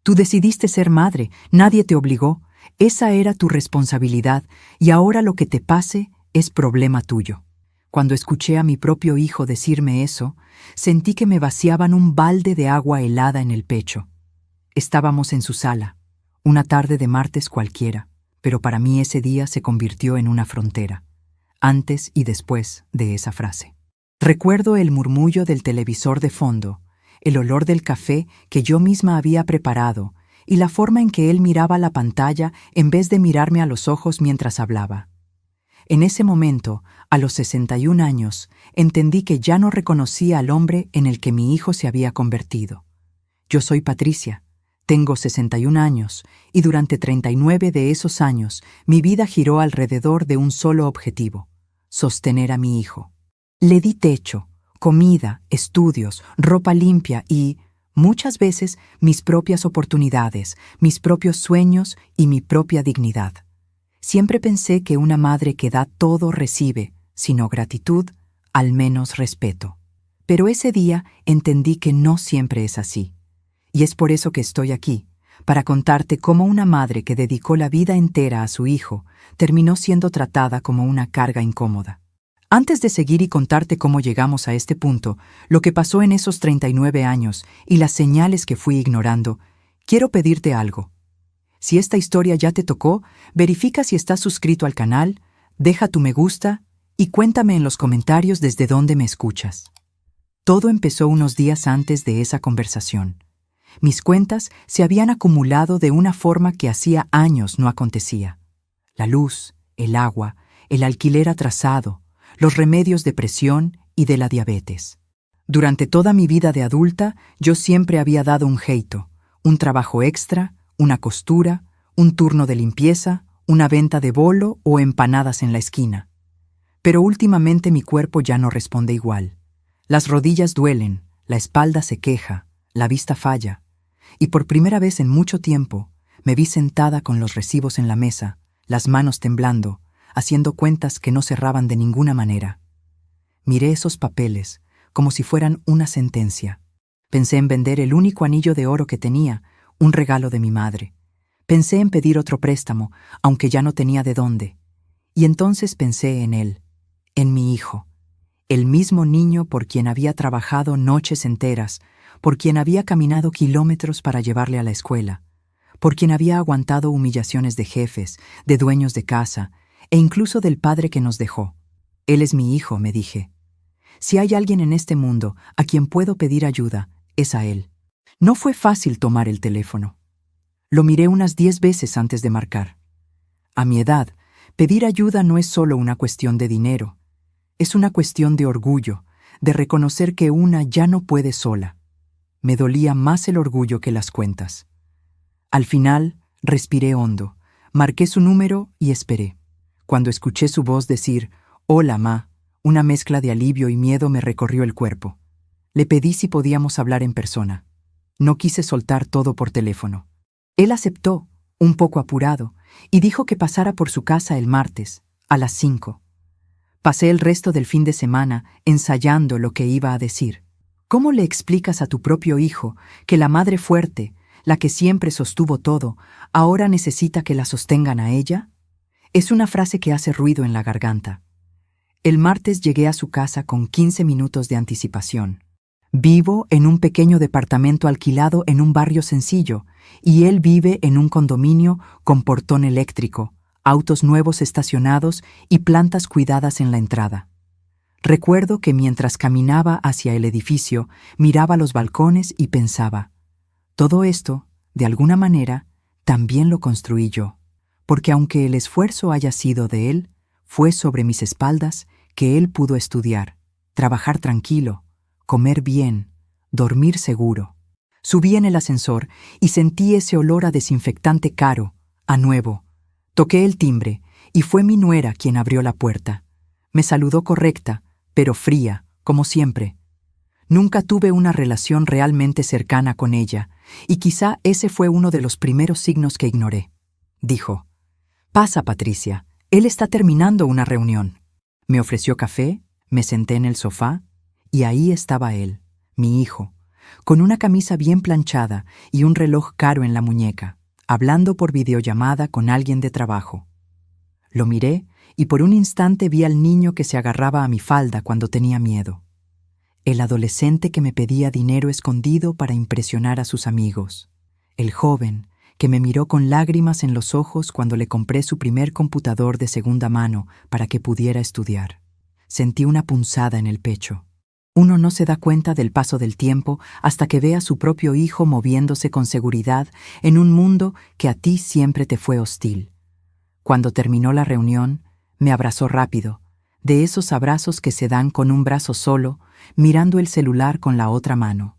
Tú decidiste ser madre, nadie te obligó, esa era tu responsabilidad y ahora lo que te pase es problema tuyo. Cuando escuché a mi propio hijo decirme eso, sentí que me vaciaban un balde de agua helada en el pecho. Estábamos en su sala, una tarde de martes cualquiera, pero para mí ese día se convirtió en una frontera, antes y después de esa frase. Recuerdo el murmullo del televisor de fondo, el olor del café que yo misma había preparado y la forma en que él miraba la pantalla en vez de mirarme a los ojos mientras hablaba. En ese momento, a los 61 años, entendí que ya no reconocía al hombre en el que mi hijo se había convertido. Yo soy Patricia, tengo 61 años y durante 39 de esos años mi vida giró alrededor de un solo objetivo: sostener a mi hijo. Le di techo, comida, estudios, ropa limpia y, muchas veces, mis propias oportunidades, mis propios sueños y mi propia dignidad. Siempre pensé que una madre que da todo recibe, si no gratitud, al menos respeto. Pero ese día entendí que no siempre es así. Y es por eso que estoy aquí, para contarte cómo una madre que dedicó la vida entera a su hijo terminó siendo tratada como una carga incómoda. Antes de seguir y contarte cómo llegamos a este punto, lo que pasó en esos 39 años y las señales que fui ignorando, quiero pedirte algo. Si esta historia ya te tocó, verifica si estás suscrito al canal, deja tu me gusta y cuéntame en los comentarios desde dónde me escuchas. Todo empezó unos días antes de esa conversación. Mis cuentas se habían acumulado de una forma que hacía años no acontecía. La luz, el agua, el alquiler atrasado, los remedios de presión y de la diabetes. Durante toda mi vida de adulta, yo siempre había dado un jeito, un trabajo extra, una costura, un turno de limpieza, una venta de bolo o empanadas en la esquina. Pero últimamente mi cuerpo ya no responde igual. Las rodillas duelen, la espalda se queja, la vista falla. Y por primera vez en mucho tiempo, me vi sentada con los recibos en la mesa, las manos temblando, haciendo cuentas que no cerraban de ninguna manera. Miré esos papeles como si fueran una sentencia. Pensé en vender el único anillo de oro que tenía, un regalo de mi madre. Pensé en pedir otro préstamo, aunque ya no tenía de dónde. Y entonces pensé en él, en mi hijo, el mismo niño por quien había trabajado noches enteras, por quien había caminado kilómetros para llevarle a la escuela, por quien había aguantado humillaciones de jefes, de dueños de casa, e incluso del padre que nos dejó. Él es mi hijo, me dije. Si hay alguien en este mundo a quien puedo pedir ayuda, es a él. No fue fácil tomar el teléfono. Lo miré unas 10 veces antes de marcar. A mi edad, pedir ayuda no es solo una cuestión de dinero. Es una cuestión de orgullo, de reconocer que una ya no puede sola. Me dolía más el orgullo que las cuentas. Al final, respiré hondo, marqué su número y esperé. Cuando escuché su voz decir, «Hola, ma», una mezcla de alivio y miedo me recorrió el cuerpo. Le pedí si podíamos hablar en persona. No quise soltar todo por teléfono. Él aceptó, un poco apurado, y dijo que pasara por su casa el martes, a las 5. Pasé el resto del fin de semana ensayando lo que iba a decir. ¿Cómo le explicas a tu propio hijo que la madre fuerte, la que siempre sostuvo todo, ahora necesita que la sostengan a ella? Es una frase que hace ruido en la garganta. El martes llegué a su casa con 15 minutos de anticipación. Vivo en un pequeño departamento alquilado en un barrio sencillo, y él vive en un condominio con portón eléctrico, autos nuevos estacionados y plantas cuidadas en la entrada. Recuerdo que mientras caminaba hacia el edificio, miraba los balcones y pensaba, todo esto, de alguna manera, también lo construí yo, porque aunque el esfuerzo haya sido de él, fue sobre mis espaldas que él pudo estudiar, trabajar tranquilo, comer bien, dormir seguro. Subí en el ascensor y sentí ese olor a desinfectante caro, a nuevo. Toqué el timbre y fue mi nuera quien abrió la puerta. Me saludó correcta, pero fría, como siempre. Nunca tuve una relación realmente cercana con ella, y quizá ese fue uno de los primeros signos que ignoré. Dijo, «Pasa, Patricia, él está terminando una reunión». Me ofreció café, me senté en el sofá, y ahí estaba él, mi hijo, con una camisa bien planchada y un reloj caro en la muñeca, hablando por videollamada con alguien de trabajo. Lo miré y por un instante vi al niño que se agarraba a mi falda cuando tenía miedo. El adolescente que me pedía dinero escondido para impresionar a sus amigos. El joven que me miró con lágrimas en los ojos cuando le compré su primer computador de segunda mano para que pudiera estudiar. Sentí una punzada en el pecho. Uno no se da cuenta del paso del tiempo hasta que ve a su propio hijo moviéndose con seguridad en un mundo que a ti siempre te fue hostil. Cuando terminó la reunión, me abrazó rápido, de esos abrazos que se dan con un brazo solo, mirando el celular con la otra mano.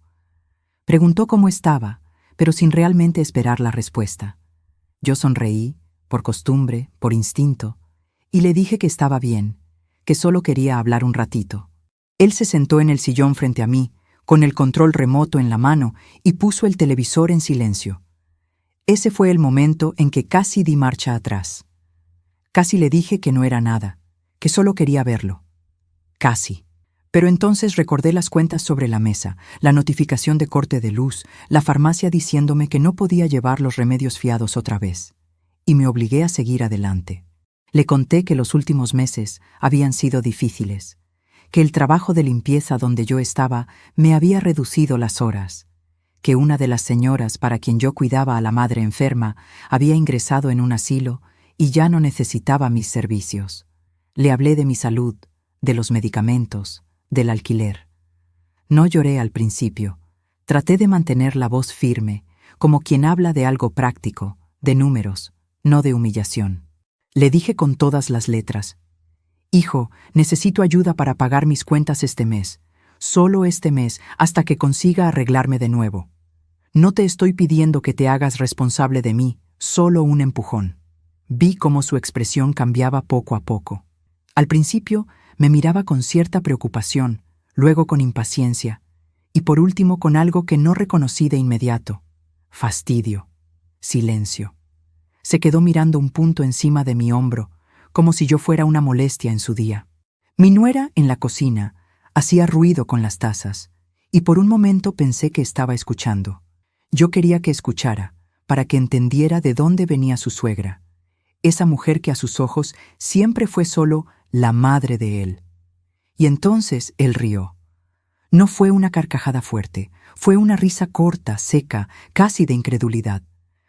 Preguntó cómo estaba, pero sin realmente esperar la respuesta. Yo sonreí, por costumbre, por instinto, y le dije que estaba bien, que solo quería hablar un ratito. Él se sentó en el sillón frente a mí, con el control remoto en la mano, y puso el televisor en silencio. Ese fue el momento en que casi di marcha atrás. Casi le dije que no era nada, que solo quería verlo. Casi. Pero entonces recordé las cuentas sobre la mesa, la notificación de corte de luz, la farmacia diciéndome que no podía llevar los remedios fiados otra vez. Y me obligué a seguir adelante. Le conté que los últimos meses habían sido difíciles, que el trabajo de limpieza donde yo estaba me había reducido las horas, que una de las señoras para quien yo cuidaba a la madre enferma había ingresado en un asilo y ya no necesitaba mis servicios. Le hablé de mi salud, de los medicamentos, del alquiler. No lloré al principio. Traté de mantener la voz firme, como quien habla de algo práctico, de números, no de humillación. Le dije con todas las letras: «Hijo, necesito ayuda para pagar mis cuentas este mes, solo este mes, hasta que consiga arreglarme de nuevo. No te estoy pidiendo que te hagas responsable de mí, solo un empujón». Vi cómo su expresión cambiaba poco a poco. Al principio me miraba con cierta preocupación, luego con impaciencia, y por último con algo que no reconocí de inmediato: fastidio, silencio. Se quedó mirando un punto encima de mi hombro, como si yo fuera una molestia en su día. Mi nuera, en la cocina, hacía ruido con las tazas, y por un momento pensé que estaba escuchando. Yo quería que escuchara, para que entendiera de dónde venía su suegra, esa mujer que a sus ojos siempre fue solo la madre de él. Y entonces él rió. No fue una carcajada fuerte, fue una risa corta, seca, casi de incredulidad,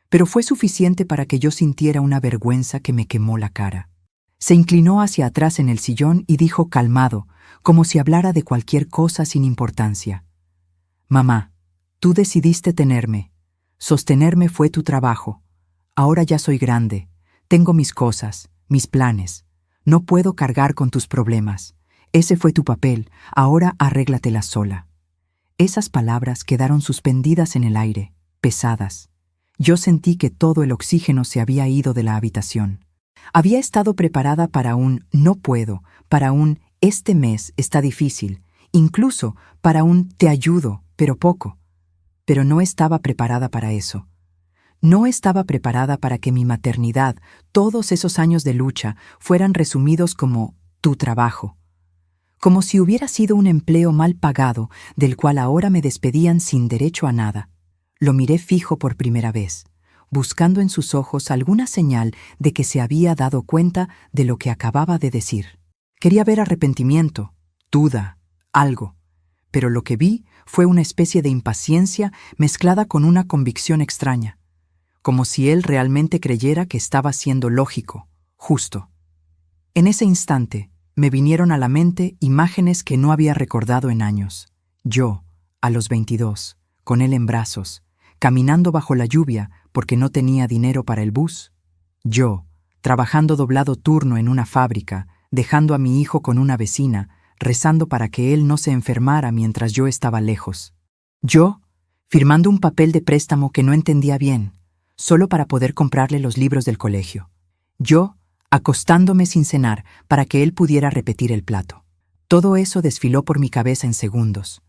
pero fue suficiente para que yo sintiera una vergüenza que me quemó la cara. Se inclinó hacia atrás en el sillón y dijo calmado, como si hablara de cualquier cosa sin importancia: «Mamá, tú decidiste tenerme. Sostenerme fue tu trabajo. Ahora ya soy grande. Tengo mis cosas, mis planes. No puedo cargar con tus problemas. Ese fue tu papel, ahora arréglatela sola». Esas palabras quedaron suspendidas en el aire, pesadas. Yo sentí que todo el oxígeno se había ido de la habitación. Había estado preparada para un «no puedo», para un «este mes está difícil», incluso para un «te ayudo, pero poco». Pero no estaba preparada para eso. No estaba preparada para que mi maternidad, todos esos años de lucha, fueran resumidos como «tu trabajo». Como si hubiera sido un empleo mal pagado, del cual ahora me despedían sin derecho a nada. Lo miré fijo por primera vez, buscando en sus ojos alguna señal de que se había dado cuenta de lo que acababa de decir. Quería ver arrepentimiento, duda, algo, pero lo que vi fue una especie de impaciencia mezclada con una convicción extraña, como si él realmente creyera que estaba siendo lógico, justo. En ese instante me vinieron a la mente imágenes que no había recordado en años. Yo, a los 22, con él en brazos, caminando bajo la lluvia porque no tenía dinero para el bus. Yo, trabajando doblado turno en una fábrica, dejando a mi hijo con una vecina, rezando para que él no se enfermara mientras yo estaba lejos. Yo, firmando un papel de préstamo que no entendía bien, solo para poder comprarle los libros del colegio. Yo, acostándome sin cenar para que él pudiera repetir el plato. Todo eso desfiló por mi cabeza en segundos,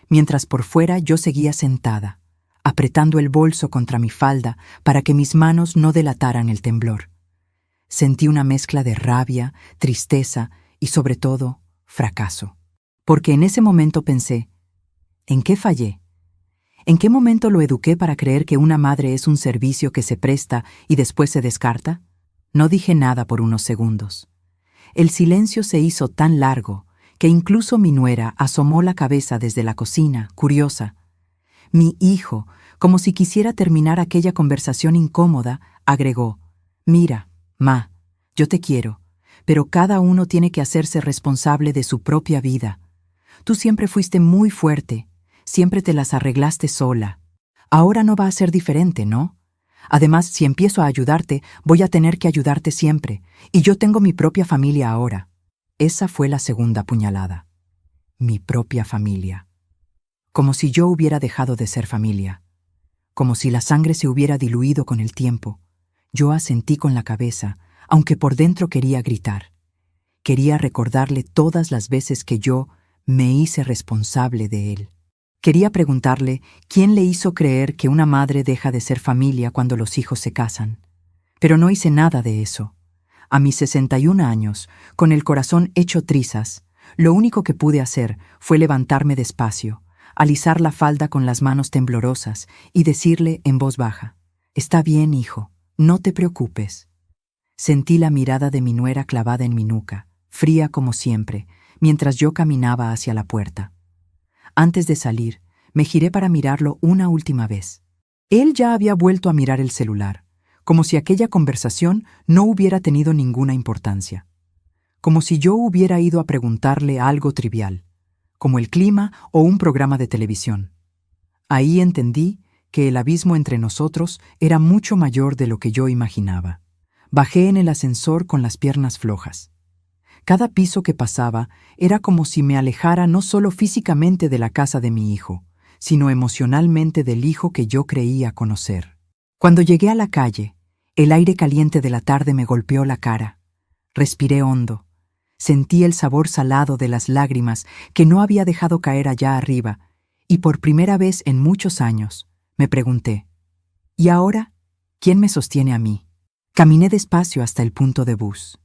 mientras por fuera yo seguía sentada, apretando el bolso contra mi falda para que mis manos no delataran el temblor. Sentí una mezcla de rabia, tristeza y, sobre todo, fracaso. Porque en ese momento pensé: ¿en qué fallé? ¿En qué momento lo eduqué para creer que una madre es un servicio que se presta y después se descarta? No dije nada por unos segundos. El silencio se hizo tan largo que incluso mi nuera asomó la cabeza desde la cocina, curiosa. Mi hijo, como si quisiera terminar aquella conversación incómoda, agregó: «Mira, ma, yo te quiero, pero cada uno tiene que hacerse responsable de su propia vida. Tú siempre fuiste muy fuerte, siempre te las arreglaste sola. Ahora no va a ser diferente, ¿no? Además, si empiezo a ayudarte, voy a tener que ayudarte siempre, y yo tengo mi propia familia ahora». Esa fue la segunda puñalada. Mi propia familia. Como si yo hubiera dejado de ser familia. Como si la sangre se hubiera diluido con el tiempo. Yo asentí con la cabeza, aunque por dentro quería gritar. Quería recordarle todas las veces que yo me hice responsable de él. Quería preguntarle quién le hizo creer que una madre deja de ser familia cuando los hijos se casan. Pero no hice nada de eso. A mis 61 años, con el corazón hecho trizas, lo único que pude hacer fue levantarme despacio, alisar la falda con las manos temblorosas y decirle en voz baja: «Está bien, hijo, no te preocupes». Sentí la mirada de mi nuera clavada en mi nuca, fría como siempre, mientras yo caminaba hacia la puerta. Antes de salir, me giré para mirarlo una última vez. Él ya había vuelto a mirar el celular, como si aquella conversación no hubiera tenido ninguna importancia. Como si yo hubiera ido a preguntarle algo trivial, como el clima o un programa de televisión. Ahí entendí que el abismo entre nosotros era mucho mayor de lo que yo imaginaba. Bajé en el ascensor con las piernas flojas. Cada piso que pasaba era como si me alejara no solo físicamente de la casa de mi hijo, sino emocionalmente del hijo que yo creía conocer. Cuando llegué a la calle, el aire caliente de la tarde me golpeó la cara. Respiré hondo. Sentí el sabor salado de las lágrimas que no había dejado caer allá arriba, y por primera vez en muchos años me pregunté: ¿y ahora quién me sostiene a mí? Caminé despacio hasta el punto de bus.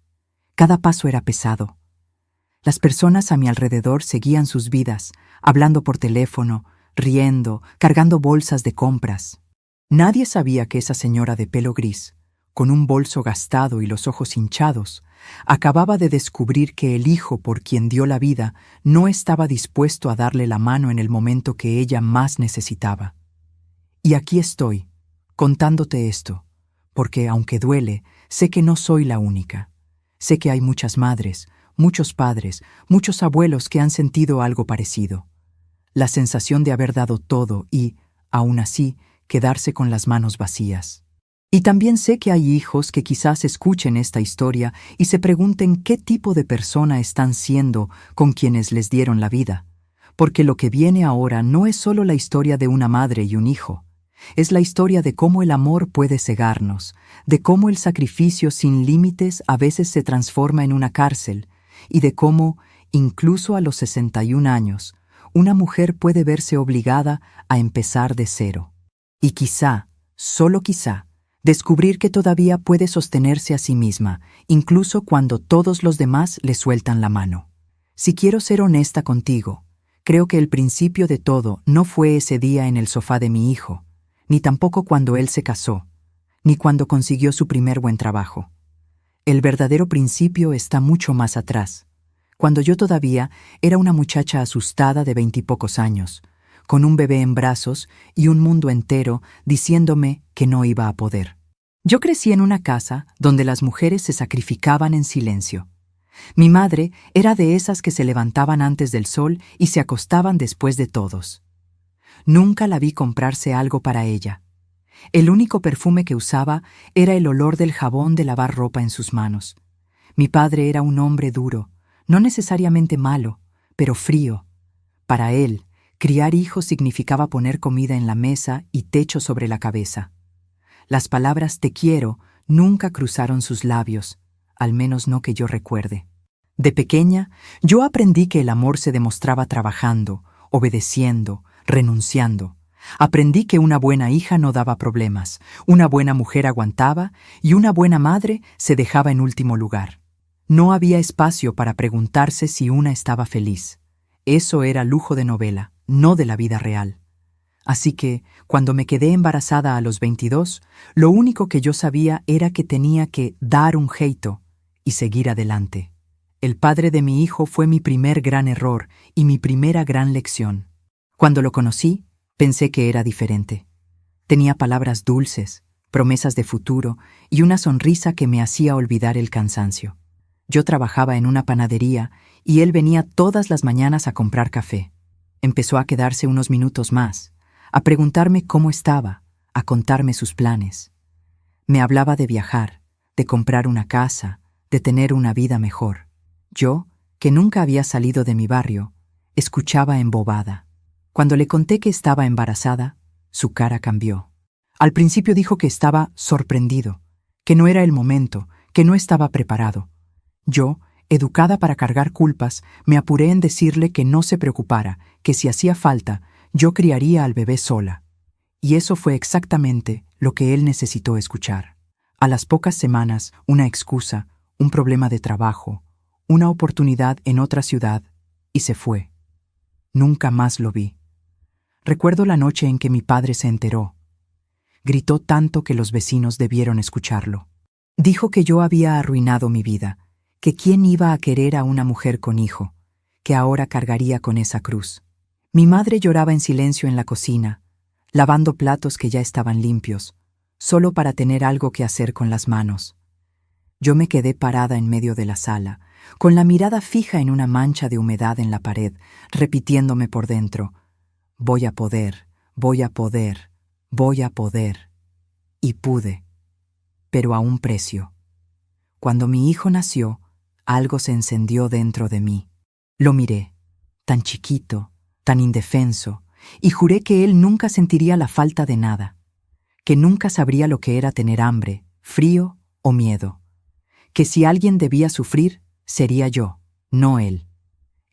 Cada paso era pesado. Las personas a mi alrededor seguían sus vidas, hablando por teléfono, riendo, cargando bolsas de compras. Nadie sabía que esa señora de pelo gris, con un bolso gastado y los ojos hinchados, acababa de descubrir que el hijo por quien dio la vida no estaba dispuesto a darle la mano en el momento que ella más necesitaba. Y aquí estoy, contándote esto, porque aunque duele, sé que no soy la única. Sé que hay muchas madres, muchos padres, muchos abuelos que han sentido algo parecido. La sensación de haber dado todo y, aún así, quedarse con las manos vacías. Y también sé que hay hijos que quizás escuchen esta historia y se pregunten qué tipo de persona están siendo con quienes les dieron la vida. Porque lo que viene ahora no es solo la historia de una madre y un hijo. Es la historia de cómo el amor puede cegarnos, de cómo el sacrificio sin límites a veces se transforma en una cárcel, y de cómo, incluso a los 61 años, una mujer puede verse obligada a empezar de cero. Y quizá, solo quizá, descubrir que todavía puede sostenerse a sí misma, incluso cuando todos los demás le sueltan la mano. Si quiero ser honesta contigo, creo que el principio de todo no fue ese día en el sofá de mi hijo, ni tampoco cuando él se casó, ni cuando consiguió su primer buen trabajo. El verdadero principio está mucho más atrás, cuando yo todavía era una muchacha asustada de 20 y pocos años, con un bebé en brazos y un mundo entero diciéndome que no iba a poder. Yo crecí en una casa donde las mujeres se sacrificaban en silencio. Mi madre era de esas que se levantaban antes del sol y se acostaban después de todos. Nunca la vi comprarse algo para ella. El único perfume que usaba era el olor del jabón de lavar ropa en sus manos. Mi padre era un hombre duro, no necesariamente malo, pero frío. Para él, criar hijos significaba poner comida en la mesa y techo sobre la cabeza. Las palabras «te quiero» nunca cruzaron sus labios, al menos no que yo recuerde. De pequeña, yo aprendí que el amor se demostraba trabajando, obedeciendo, renunciando. Aprendí que una buena hija no daba problemas, una buena mujer aguantaba y una buena madre se dejaba en último lugar. No había espacio para preguntarse si una estaba feliz. Eso era lujo de novela, no de la vida real. Así que, cuando me quedé embarazada a los 22, lo único que yo sabía era que tenía que dar un jeito y seguir adelante. El padre de mi hijo fue mi primer gran error y mi primera gran lección. Cuando lo conocí, pensé que era diferente. Tenía palabras dulces, promesas de futuro y una sonrisa que me hacía olvidar el cansancio. Yo trabajaba en una panadería y él venía todas las mañanas a comprar café. Empezó a quedarse unos minutos más, a preguntarme cómo estaba, a contarme sus planes. Me hablaba de viajar, de comprar una casa, de tener una vida mejor. Yo, que nunca había salido de mi barrio, escuchaba embobada. Cuando le conté que estaba embarazada, su cara cambió. Al principio dijo que estaba sorprendido, que no era el momento, que no estaba preparado. Yo, educada para cargar culpas, me apuré en decirle que no se preocupara, que si hacía falta, yo criaría al bebé sola. Y eso fue exactamente lo que él necesitó escuchar. A las pocas semanas, una excusa, un problema de trabajo, una oportunidad en otra ciudad, y se fue. Nunca más lo vi. Recuerdo la noche en que mi padre se enteró. Gritó tanto que los vecinos debieron escucharlo. Dijo que yo había arruinado mi vida, que quién iba a querer a una mujer con hijo, que ahora cargaría con esa cruz. Mi madre lloraba en silencio en la cocina, lavando platos que ya estaban limpios, solo para tener algo que hacer con las manos. Yo me quedé parada en medio de la sala, con la mirada fija en una mancha de humedad en la pared, repitiéndome por dentro: voy a poder, voy a poder, voy a poder. Y pude, pero a un precio. Cuando mi hijo nació, algo se encendió dentro de mí. Lo miré, tan chiquito, tan indefenso, y juré que él nunca sentiría la falta de nada, que nunca sabría lo que era tener hambre, frío o miedo, que si alguien debía sufrir, sería yo, no él.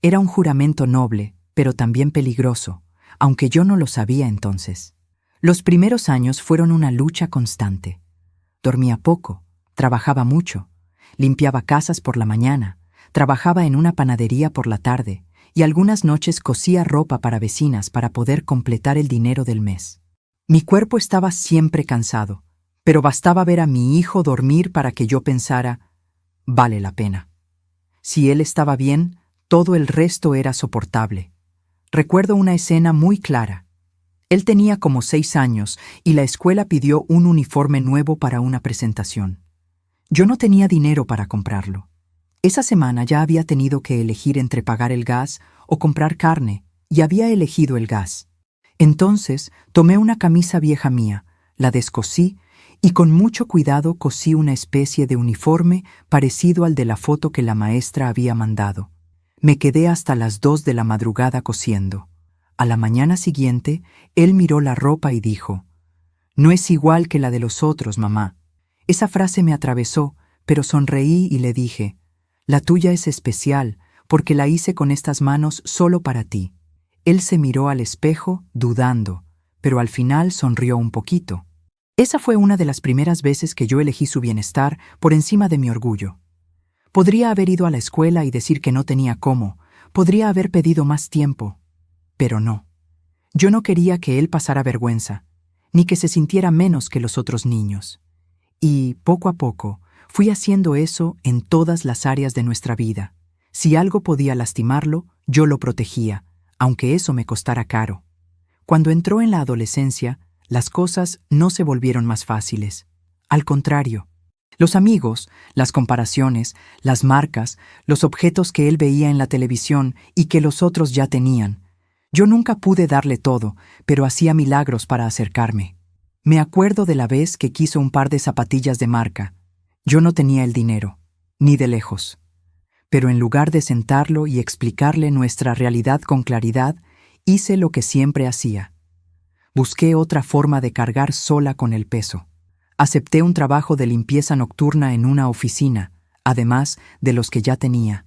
Era un juramento noble, pero también peligroso, aunque yo no lo sabía entonces. Los primeros años fueron una lucha constante. Dormía poco, trabajaba mucho, limpiaba casas por la mañana, trabajaba en una panadería por la tarde y algunas noches cosía ropa para vecinas para poder completar el dinero del mes. Mi cuerpo estaba siempre cansado, pero bastaba ver a mi hijo dormir para que yo pensara: vale la pena. Si él estaba bien, todo el resto era soportable. Recuerdo una escena muy clara. Él tenía como 6 años y la escuela pidió un uniforme nuevo para una presentación. Yo no tenía dinero para comprarlo. Esa semana ya había tenido que elegir entre pagar el gas o comprar carne, y había elegido el gas. Entonces tomé una camisa vieja mía, la descosí y con mucho cuidado cosí una especie de uniforme parecido al de la foto que la maestra había mandado. Me quedé hasta las 2 de la madrugada cosiendo. A la mañana siguiente, él miró la ropa y dijo: «No es igual que la de los otros, mamá». Esa frase me atravesó, pero sonreí y le dije: «La tuya es especial, porque la hice con estas manos solo para ti». Él se miró al espejo, dudando, pero al final sonrió un poquito. Esa fue una de las primeras veces que yo elegí su bienestar por encima de mi orgullo. Podría haber ido a la escuela y decir que no tenía cómo, podría haber pedido más tiempo, pero no. Yo no quería que él pasara vergüenza, ni que se sintiera menos que los otros niños. Y, poco a poco, fui haciendo eso en todas las áreas de nuestra vida. Si algo podía lastimarlo, yo lo protegía, aunque eso me costara caro. Cuando entró en la adolescencia, las cosas no se volvieron más fáciles. Al contrario, los amigos, las comparaciones, las marcas, los objetos que él veía en la televisión y que los otros ya tenían. Yo nunca pude darle todo, pero hacía milagros para acercarme. Me acuerdo de la vez que quiso un par de zapatillas de marca. Yo no tenía el dinero, ni de lejos. Pero en lugar de sentarlo y explicarle nuestra realidad con claridad, hice lo que siempre hacía. Busqué otra forma de cargar sola con el peso. Acepté un trabajo de limpieza nocturna en una oficina, además de los que ya tenía.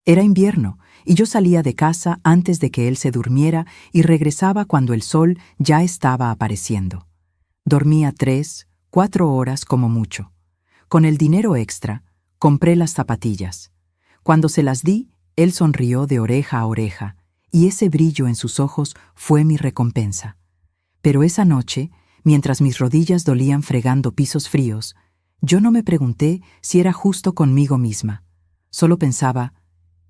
Era invierno, y yo salía de casa antes de que él se durmiera y regresaba cuando el sol ya estaba apareciendo. Dormía 3, 4 horas como mucho. Con el dinero extra, compré las zapatillas. Cuando se las di, él sonrió de oreja a oreja, y ese brillo en sus ojos fue mi recompensa. Pero esa noche, mientras mis rodillas dolían fregando pisos fríos, yo no me pregunté si era justo conmigo misma. Solo pensaba,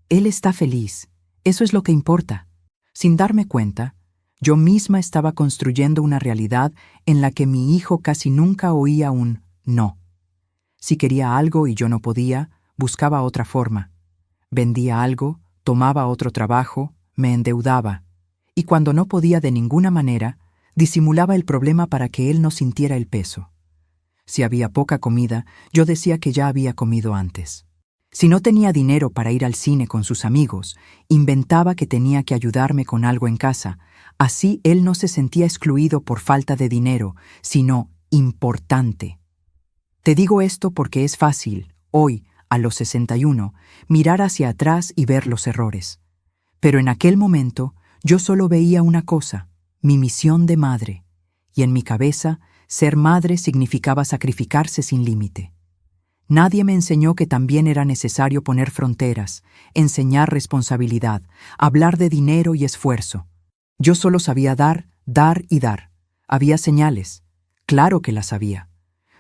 él está feliz, eso es lo que importa. Sin darme cuenta, yo misma estaba construyendo una realidad en la que mi hijo casi nunca oía un no. Si quería algo y yo no podía, buscaba otra forma. Vendía algo, tomaba otro trabajo, me endeudaba. Y cuando no podía de ninguna manera, disimulaba el problema para que él no sintiera el peso. Si había poca comida, yo decía que ya había comido antes. Si no tenía dinero para ir al cine con sus amigos, inventaba que tenía que ayudarme con algo en casa. Así él no se sentía excluido por falta de dinero, sino importante. Te digo esto porque es fácil, hoy, a los 61, mirar hacia atrás y ver los errores. Pero en aquel momento, yo solo veía una cosa, mi misión de madre, y en mi cabeza, ser madre significaba sacrificarse sin límite. Nadie me enseñó que también era necesario poner fronteras, enseñar responsabilidad, hablar de dinero y esfuerzo. Yo solo sabía dar, dar y dar. Había señales. Claro que las había.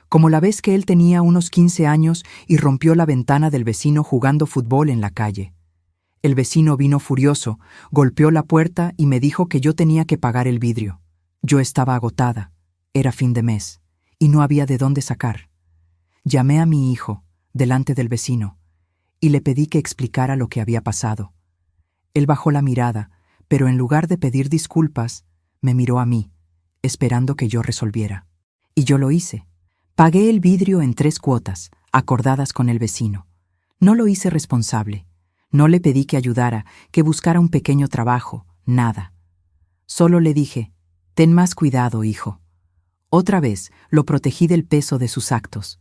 Como la vez que él tenía unos 15 años y rompió la ventana del vecino jugando fútbol en la calle. El vecino vino furioso, golpeó la puerta y me dijo que yo tenía que pagar el vidrio. Yo estaba agotada. Era fin de mes, y no había de dónde sacar. Llamé a mi hijo, delante del vecino, y le pedí que explicara lo que había pasado. Él bajó la mirada, pero en lugar de pedir disculpas, me miró a mí, esperando que yo resolviera. Y yo lo hice. Pagué el vidrio en 3 cuotas, acordadas con el vecino. No lo hice responsable. No le pedí que ayudara, que buscara un pequeño trabajo, nada. Solo le dije, ten más cuidado, hijo. Otra vez lo protegí del peso de sus actos.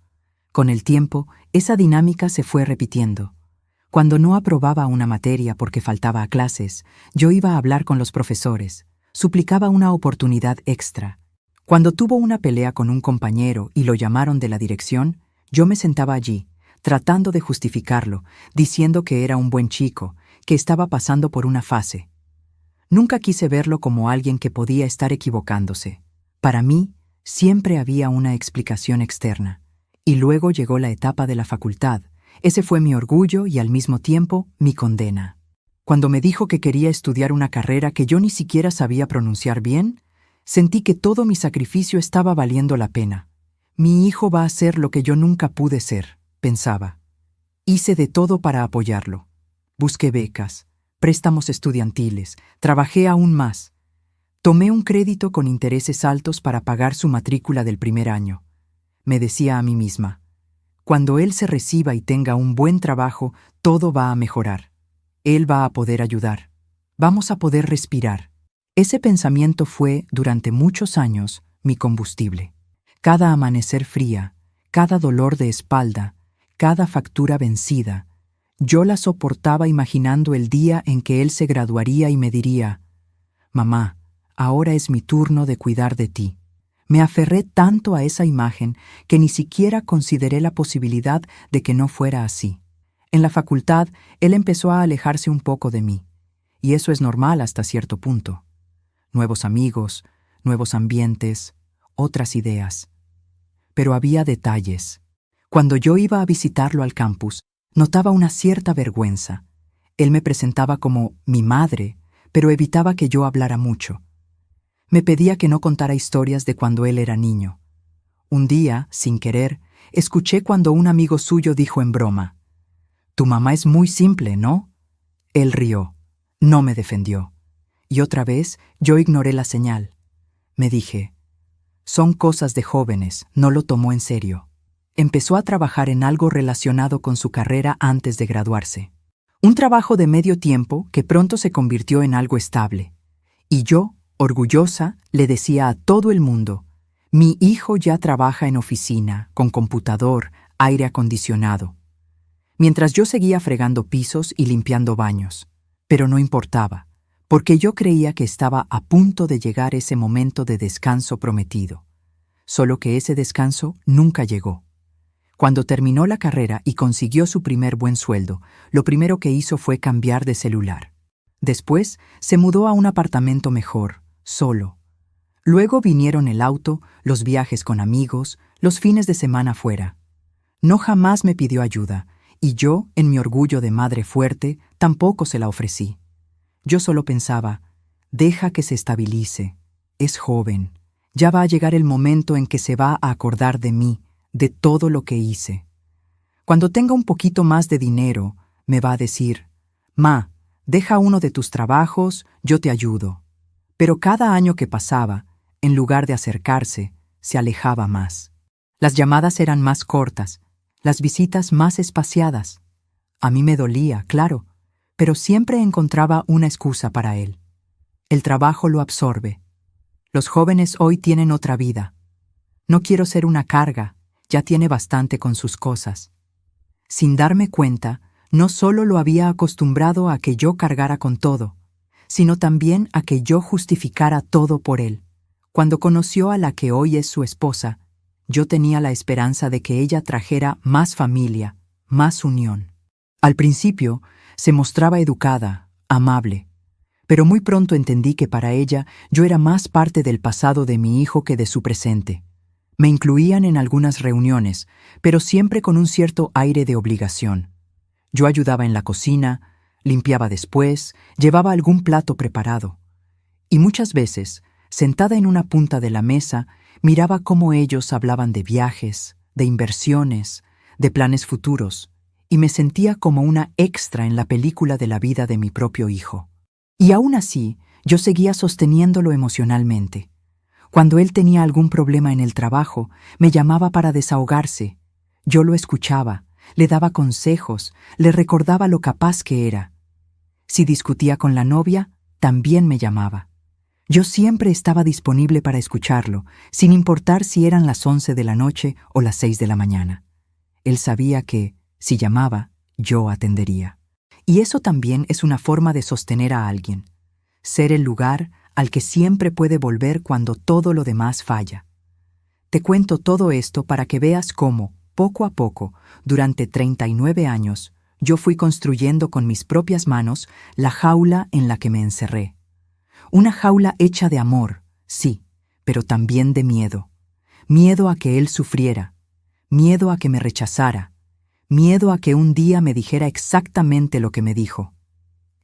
Con el tiempo, esa dinámica se fue repitiendo. Cuando no aprobaba una materia porque faltaba a clases, yo iba a hablar con los profesores, suplicaba una oportunidad extra. Cuando tuvo una pelea con un compañero y lo llamaron de la dirección, yo me sentaba allí, tratando de justificarlo, diciendo que era un buen chico, que estaba pasando por una fase. Nunca quise verlo como alguien que podía estar equivocándose. Para mí, siempre había una explicación externa. Y luego llegó la etapa de la facultad. Ese fue mi orgullo y al mismo tiempo mi condena. Cuando me dijo que quería estudiar una carrera que yo ni siquiera sabía pronunciar bien, sentí que todo mi sacrificio estaba valiendo la pena. Mi hijo va a ser lo que yo nunca pude ser, pensaba. Hice de todo para apoyarlo. Busqué becas, préstamos estudiantiles, trabajé aún más. Tomé un crédito con intereses altos para pagar su matrícula del primer año. Me decía a mí misma, cuando él se reciba y tenga un buen trabajo, todo va a mejorar. Él va a poder ayudar. Vamos a poder respirar. Ese pensamiento fue, durante muchos años, mi combustible. Cada amanecer fría, cada dolor de espalda, cada factura vencida, yo la soportaba imaginando el día en que él se graduaría y me diría, «Mamá, ahora es mi turno de cuidar de ti». Me aferré tanto a esa imagen que ni siquiera consideré la posibilidad de que no fuera así. En la facultad, él empezó a alejarse un poco de mí, y eso es normal hasta cierto punto. Nuevos amigos, nuevos ambientes, otras ideas. Pero había detalles. Cuando yo iba a visitarlo al campus, notaba una cierta vergüenza. Él me presentaba como mi madre, pero evitaba que yo hablara mucho. Me pedía que no contara historias de cuando él era niño. Un día, sin querer, escuché cuando un amigo suyo dijo en broma, «Tu mamá es muy simple, ¿no?» Él rió. No me defendió. Y otra vez, yo ignoré la señal. Me dije, «Son cosas de jóvenes», no lo tomó en serio. Empezó a trabajar en algo relacionado con su carrera antes de graduarse. Un trabajo de medio tiempo que pronto se convirtió en algo estable. Y yo, orgullosa, le decía a todo el mundo, «Mi hijo ya trabaja en oficina, con computador, aire acondicionado». Mientras yo seguía fregando pisos y limpiando baños. Pero no importaba, porque yo creía que estaba a punto de llegar ese momento de descanso prometido. Solo que ese descanso nunca llegó. Cuando terminó la carrera y consiguió su primer buen sueldo, lo primero que hizo fue cambiar de celular. Después, se mudó a un apartamento mejor, solo. Luego vinieron el auto, los viajes con amigos, los fines de semana fuera. No jamás me pidió ayuda, y yo, en mi orgullo de madre fuerte, tampoco se la ofrecí. Yo solo pensaba, deja que se estabilice, es joven, ya va a llegar el momento en que se va a acordar de mí, de todo lo que hice. Cuando tenga un poquito más de dinero, me va a decir, Ma, deja uno de tus trabajos, yo te ayudo. Pero cada año que pasaba, en lugar de acercarse, se alejaba más. Las llamadas eran más cortas, las visitas más espaciadas. A mí me dolía, claro, pero siempre encontraba una excusa para él. El trabajo lo absorbe. Los jóvenes hoy tienen otra vida. No quiero ser una carga, ya tiene bastante con sus cosas. Sin darme cuenta, no solo lo había acostumbrado a que yo cargara con todo, sino también a que yo justificara todo por él. Cuando conoció a la que hoy es su esposa, yo tenía la esperanza de que ella trajera más familia, más unión. Al principio, se mostraba educada, amable, pero muy pronto entendí que para ella yo era más parte del pasado de mi hijo que de su presente. Me incluían en algunas reuniones, pero siempre con un cierto aire de obligación. Yo ayudaba en la cocina, limpiaba después, llevaba algún plato preparado. Y muchas veces, sentada en una punta de la mesa, miraba cómo ellos hablaban de viajes, de inversiones, de planes futuros, y me sentía como una extra en la película de la vida de mi propio hijo. Y aún así, yo seguía sosteniéndolo emocionalmente. Cuando él tenía algún problema en el trabajo, me llamaba para desahogarse. Yo lo escuchaba, le daba consejos, le recordaba lo capaz que era. Si discutía con la novia, también me llamaba. Yo siempre estaba disponible para escucharlo, sin importar si eran las 11 de la noche o las 6 de la mañana. Él sabía que, si llamaba, yo atendería. Y eso también es una forma de sostener a alguien. Ser el lugar al que siempre puede volver cuando todo lo demás falla. Te cuento todo esto para que veas cómo, poco a poco, durante 39 años, yo fui construyendo con mis propias manos la jaula en la que me encerré. Una jaula hecha de amor, sí, pero también de miedo. Miedo a que él sufriera, miedo a que me rechazara, miedo a que un día me dijera exactamente lo que me dijo.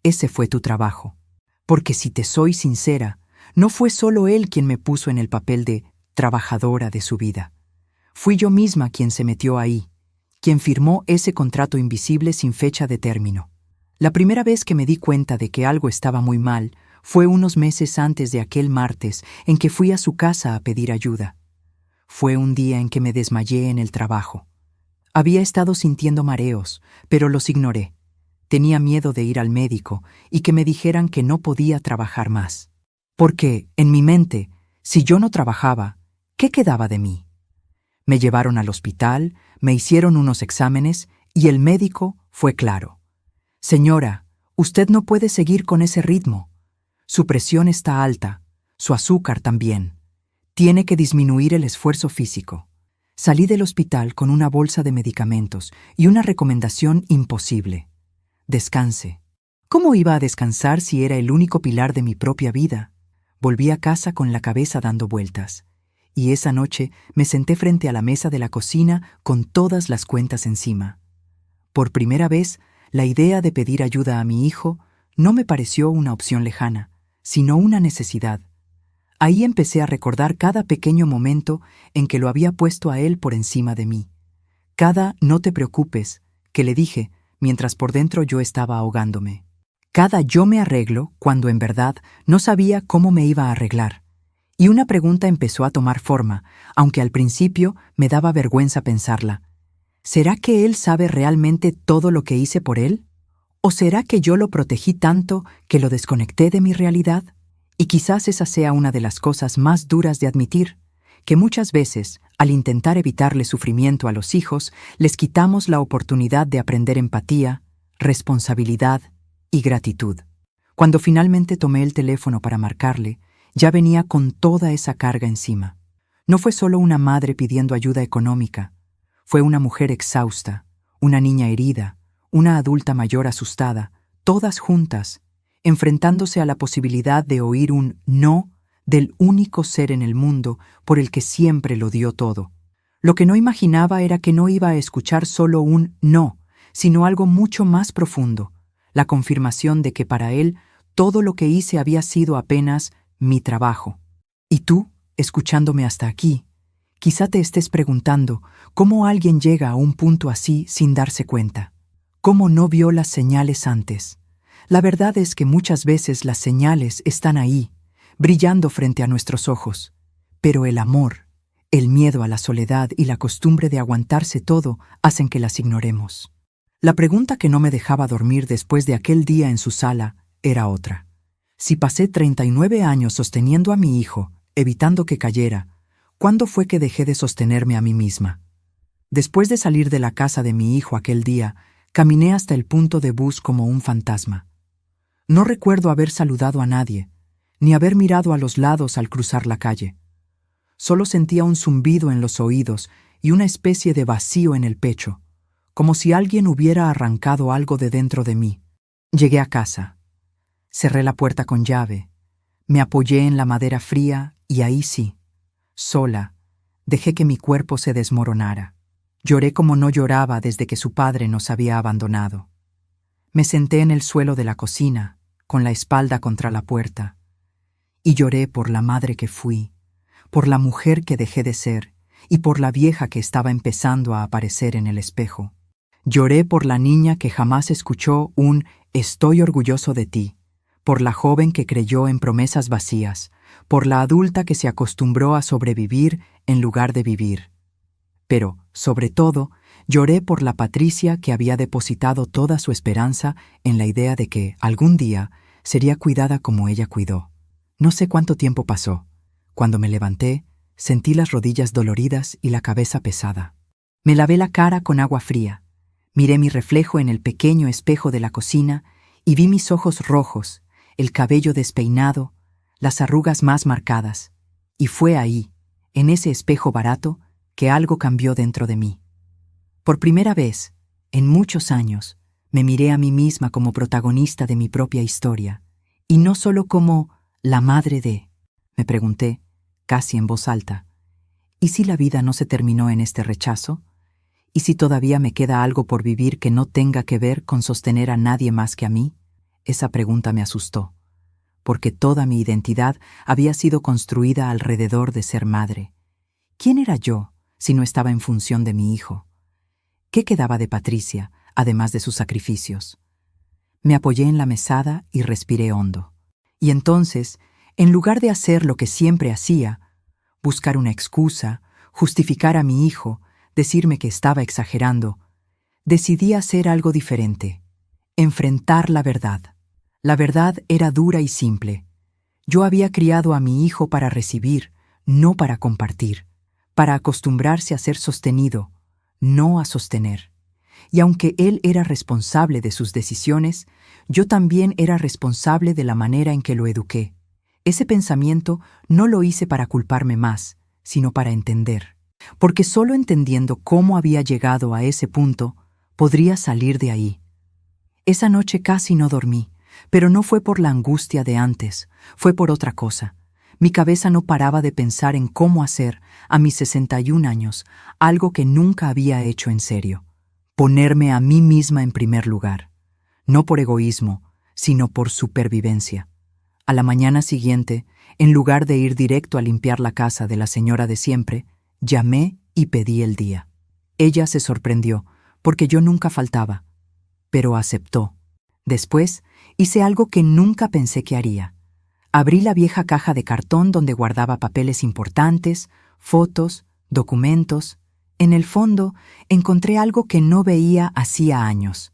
Ese fue tu trabajo. Porque si te soy sincera, no fue solo él quien me puso en el papel de trabajadora de su vida. Fui yo misma quien se metió ahí, quien firmó ese contrato invisible sin fecha de término. La primera vez que me di cuenta de que algo estaba muy mal fue unos meses antes de aquel martes en que fui a su casa a pedir ayuda. Fue un día en que me desmayé en el trabajo. Había estado sintiendo mareos, pero los ignoré. Tenía miedo de ir al médico y que me dijeran que no podía trabajar más. Porque, en mi mente, si yo no trabajaba, ¿qué quedaba de mí? Me llevaron al hospital, me hicieron unos exámenes y el médico fue claro. Señora, usted no puede seguir con ese ritmo. Su presión está alta, su azúcar también. Tiene que disminuir el esfuerzo físico. Salí del hospital con una bolsa de medicamentos y una recomendación imposible. Descanse. ¿Cómo iba a descansar si era el único pilar de mi propia vida? Volví a casa con la cabeza dando vueltas. Y esa noche me senté frente a la mesa de la cocina con todas las cuentas encima. Por primera vez, la idea de pedir ayuda a mi hijo no me pareció una opción lejana, sino una necesidad. Ahí empecé a recordar cada pequeño momento en que lo había puesto a él por encima de mí. Cada "no te preocupes" que le dije, mientras por dentro yo estaba ahogándome. Cada "yo me arreglo" cuando en verdad no sabía cómo me iba a arreglar. Y una pregunta empezó a tomar forma, aunque al principio me daba vergüenza pensarla. ¿Será que él sabe realmente todo lo que hice por él? ¿O será que yo lo protegí tanto que lo desconecté de mi realidad? Y quizás esa sea una de las cosas más duras de admitir, que muchas veces, al intentar evitarle sufrimiento a los hijos, les quitamos la oportunidad de aprender empatía, responsabilidad y gratitud. Cuando finalmente tomé el teléfono para marcarle, ya venía con toda esa carga encima. No fue solo una madre pidiendo ayuda económica, fue una mujer exhausta, una niña herida, una adulta mayor asustada, todas juntas, enfrentándose a la posibilidad de oír un "no" del único ser en el mundo por el que siempre lo dio todo. Lo que no imaginaba era que no iba a escuchar solo un no, sino algo mucho más profundo, la confirmación de que para él todo lo que hice había sido apenas mi trabajo. Y tú, escuchándome hasta aquí, quizá te estés preguntando cómo alguien llega a un punto así sin darse cuenta. ¿Cómo no vio las señales antes? La verdad es que muchas veces las señales están ahí, brillando frente a nuestros ojos, pero el amor, el miedo a la soledad y la costumbre de aguantarse todo hacen que las ignoremos. La pregunta que no me dejaba dormir después de aquel día en su sala era otra. Si pasé 39 años sosteniendo a mi hijo, evitando que cayera, ¿cuándo fue que dejé de sostenerme a mí misma? Después de salir de la casa de mi hijo aquel día, caminé hasta el punto de bus como un fantasma. No recuerdo haber saludado a nadie, ni haber mirado a los lados al cruzar la calle. Solo sentía un zumbido en los oídos y una especie de vacío en el pecho, como si alguien hubiera arrancado algo de dentro de mí. Llegué a casa. Cerré la puerta con llave. Me apoyé en la madera fría y ahí sí, sola, dejé que mi cuerpo se desmoronara. Lloré como no lloraba desde que su padre nos había abandonado. Me senté en el suelo de la cocina, con la espalda contra la puerta, y lloré por la madre que fui, por la mujer que dejé de ser y por la vieja que estaba empezando a aparecer en el espejo. Lloré por la niña que jamás escuchó un «estoy orgulloso de ti», por la joven que creyó en promesas vacías, por la adulta que se acostumbró a sobrevivir en lugar de vivir. Pero, sobre todo, lloré por la Patricia que había depositado toda su esperanza en la idea de que, algún día, sería cuidada como ella cuidó. No sé cuánto tiempo pasó. Cuando me levanté, sentí las rodillas doloridas y la cabeza pesada. Me lavé la cara con agua fría. Miré mi reflejo en el pequeño espejo de la cocina y vi mis ojos rojos, el cabello despeinado, las arrugas más marcadas. Y fue ahí, en ese espejo barato, que algo cambió dentro de mí. Por primera vez, en muchos años, me miré a mí misma como protagonista de mi propia historia, y no solo como la madre de. Me pregunté, casi en voz alta, ¿y si la vida no se terminó en este rechazo? ¿Y si todavía me queda algo por vivir que no tenga que ver con sostener a nadie más que a mí? Esa pregunta me asustó, porque toda mi identidad había sido construida alrededor de ser madre. ¿Quién era yo si no estaba en función de mi hijo? ¿Qué quedaba de Patricia, además de sus sacrificios? Me apoyé en la mesada y respiré hondo. Y entonces, en lugar de hacer lo que siempre hacía, buscar una excusa, justificar a mi hijo, decirme que estaba exagerando, decidí hacer algo diferente, enfrentar la verdad. La verdad era dura y simple. Yo había criado a mi hijo para recibir, no para compartir, para acostumbrarse a ser sostenido, no a sostener. Y aunque él era responsable de sus decisiones, yo también era responsable de la manera en que lo eduqué. Ese pensamiento no lo hice para culparme más, sino para entender. Porque solo entendiendo cómo había llegado a ese punto, podría salir de ahí. Esa noche casi no dormí, pero no fue por la angustia de antes, fue por otra cosa. Mi cabeza no paraba de pensar en cómo hacer, a mis 61 años, algo que nunca había hecho en serio. Ponerme a mí misma en primer lugar. No por egoísmo, sino por supervivencia. A la mañana siguiente, en lugar de ir directo a limpiar la casa de la señora de siempre, llamé y pedí el día. Ella se sorprendió, porque yo nunca faltaba, pero aceptó. Después, hice algo que nunca pensé que haría. Abrí la vieja caja de cartón donde guardaba papeles importantes, fotos, documentos. En el fondo, encontré algo que no veía hacía años.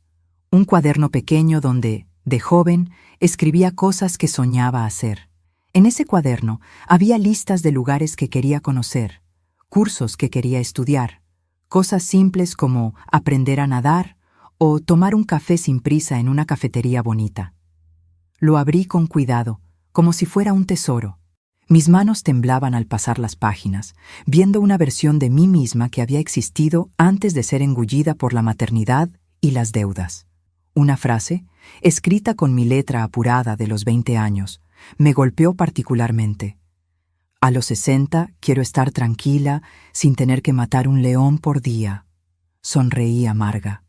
Un cuaderno pequeño donde, de joven, escribía cosas que soñaba hacer. En ese cuaderno había listas de lugares que quería conocer, cursos que quería estudiar, cosas simples como aprender a nadar o tomar un café sin prisa en una cafetería bonita. Lo abrí con cuidado, como si fuera un tesoro. Mis manos temblaban al pasar las páginas, viendo una versión de mí misma que había existido antes de ser engullida por la maternidad y las deudas. Una frase, escrita con mi letra apurada de los 20 años, me golpeó particularmente. A los 60 quiero estar tranquila sin tener que matar un león por día. Sonreí amarga.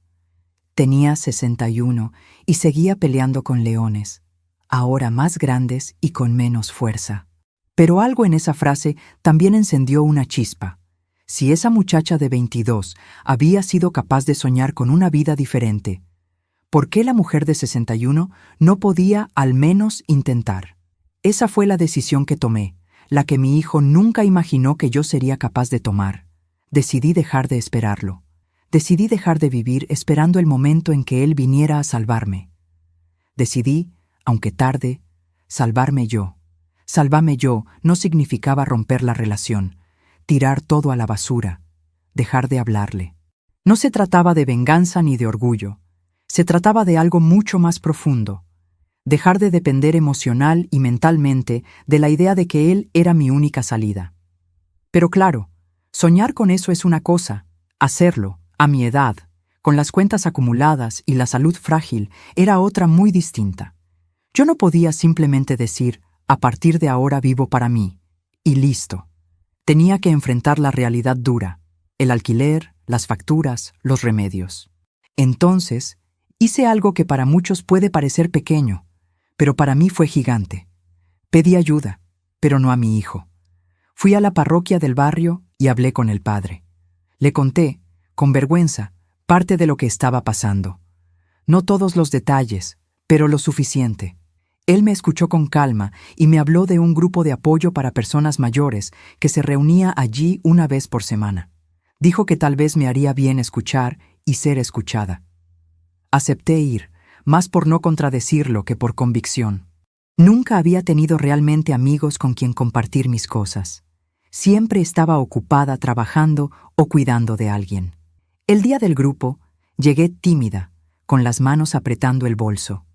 Tenía 61 y seguía peleando con leones, ahora más grandes y con menos fuerza. Pero algo en esa frase también encendió una chispa. Si esa muchacha de 22 había sido capaz de soñar con una vida diferente, ¿por qué la mujer de 61 no podía al menos intentar? Esa fue la decisión que tomé, la que mi hijo nunca imaginó que yo sería capaz de tomar. Decidí dejar de esperarlo. Decidí dejar de vivir esperando el momento en que él viniera a salvarme. Decidí, aunque tarde, salvarme yo. Salvarme yo no significaba romper la relación, tirar todo a la basura, dejar de hablarle. No se trataba de venganza ni de orgullo. Se trataba de algo mucho más profundo. Dejar de depender emocional y mentalmente de la idea de que él era mi única salida. Pero claro, soñar con eso es una cosa, hacerlo, a mi edad, con las cuentas acumuladas y la salud frágil, era otra muy distinta. Yo no podía simplemente decir, a partir de ahora vivo para mí, y listo. Tenía que enfrentar la realidad dura, el alquiler, las facturas, los remedios. Entonces, hice algo que para muchos puede parecer pequeño, pero para mí fue gigante. Pedí ayuda, pero no a mi hijo. Fui a la parroquia del barrio y hablé con el padre. Le conté, con vergüenza, parte de lo que estaba pasando. No todos los detalles, pero lo suficiente. Él me escuchó con calma y me habló de un grupo de apoyo para personas mayores que se reunía allí una vez por semana. Dijo que tal vez me haría bien escuchar y ser escuchada. Acepté ir, más por no contradecirlo que por convicción. Nunca había tenido realmente amigos con quien compartir mis cosas. Siempre estaba ocupada trabajando o cuidando de alguien. El día del grupo, llegué tímida, con las manos apretando el bolso.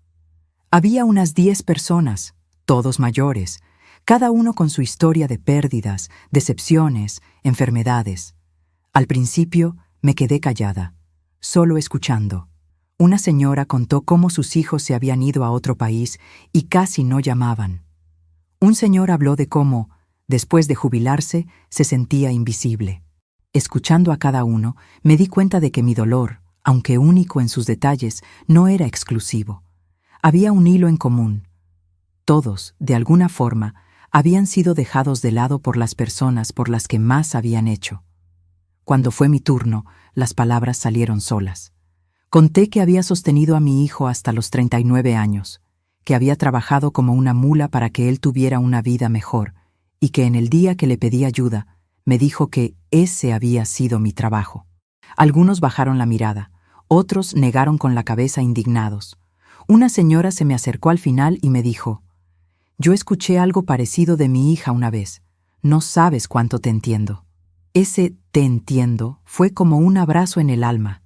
Había unas 10 personas, todos mayores, cada uno con su historia de pérdidas, decepciones, enfermedades. Al principio me quedé callada, solo escuchando. Una señora contó cómo sus hijos se habían ido a otro país y casi no llamaban. Un señor habló de cómo, después de jubilarse, se sentía invisible. Escuchando a cada uno, me di cuenta de que mi dolor, aunque único en sus detalles, no era exclusivo. Había un hilo en común. Todos, de alguna forma, habían sido dejados de lado por las personas por las que más habían hecho. Cuando fue mi turno, las palabras salieron solas. Conté que había sostenido a mi hijo hasta los 39 años, que había trabajado como una mula para que él tuviera una vida mejor, y que en el día que le pedí ayuda, me dijo que ese había sido mi trabajo. Algunos bajaron la mirada, otros negaron con la cabeza indignados. Una señora se me acercó al final y me dijo, «Yo escuché algo parecido de mi hija una vez. No sabes cuánto te entiendo». Ese «te entiendo» fue como un abrazo en el alma.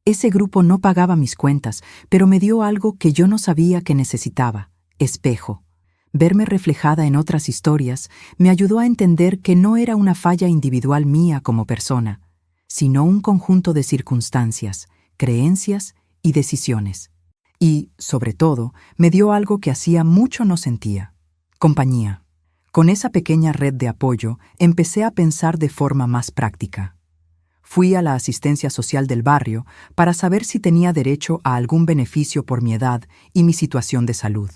Ese grupo no pagaba mis cuentas, pero me dio algo que yo no sabía que necesitaba, espejo. Verme reflejada en otras historias me ayudó a entender que no era una falla individual mía como persona, sino un conjunto de circunstancias, creencias y decisiones. Y, sobre todo, me dio algo que hacía mucho no sentía: compañía. Con esa pequeña red de apoyo empecé a pensar de forma más práctica. Fui a la asistencia social del barrio para saber si tenía derecho a algún beneficio por mi edad y mi situación de salud.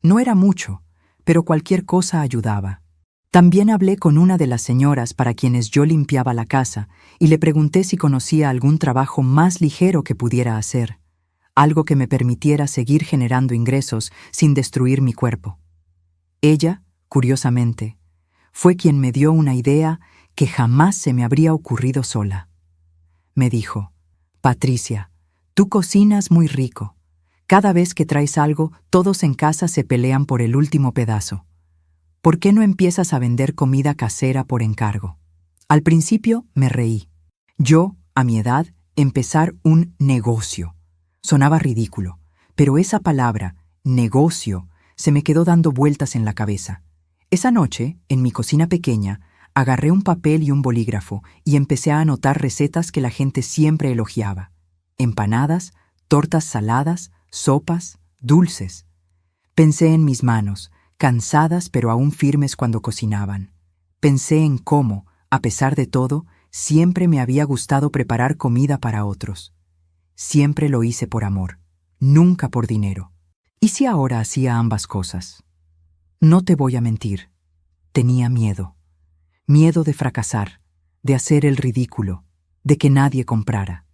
No era mucho, pero cualquier cosa ayudaba. También hablé con una de las señoras para quienes yo limpiaba la casa y le pregunté si conocía algún trabajo más ligero que pudiera hacer, algo que me permitiera seguir generando ingresos sin destruir mi cuerpo. Ella, curiosamente, fue quien me dio una idea que jamás se me habría ocurrido sola. Me dijo, «Patricia, tú cocinas muy rico. Cada vez que traes algo, todos en casa se pelean por el último pedazo. ¿Por qué no empiezas a vender comida casera por encargo?» Al principio me reí. Yo, a mi edad, empezar un negocio. Sonaba ridículo, pero esa palabra, negocio, se me quedó dando vueltas en la cabeza. Esa noche, en mi cocina pequeña, agarré un papel y un bolígrafo y empecé a anotar recetas que la gente siempre elogiaba. Empanadas, tortas saladas, sopas, dulces. Pensé en mis manos, cansadas pero aún firmes cuando cocinaban. Pensé en cómo, a pesar de todo, siempre me había gustado preparar comida para otros. Siempre lo hice por amor, nunca por dinero. ¿Y si ahora hacía ambas cosas? No te voy a mentir. Tenía miedo. Miedo de fracasar, de hacer el ridículo, de que nadie comprara.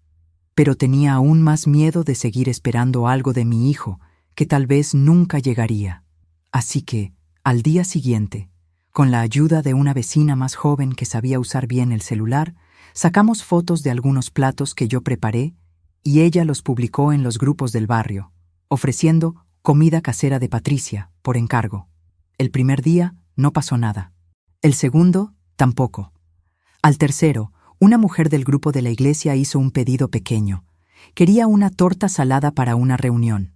Pero tenía aún más miedo de seguir esperando algo de mi hijo, que tal vez nunca llegaría. Así que, al día siguiente, con la ayuda de una vecina más joven que sabía usar bien el celular, sacamos fotos de algunos platos que yo preparé y ella los publicó en los grupos del barrio, ofreciendo comida casera de Patricia, por encargo. El primer día no pasó nada. El segundo, tampoco. Al tercero, una mujer del grupo de la iglesia hizo un pedido pequeño. Quería una torta salada para una reunión.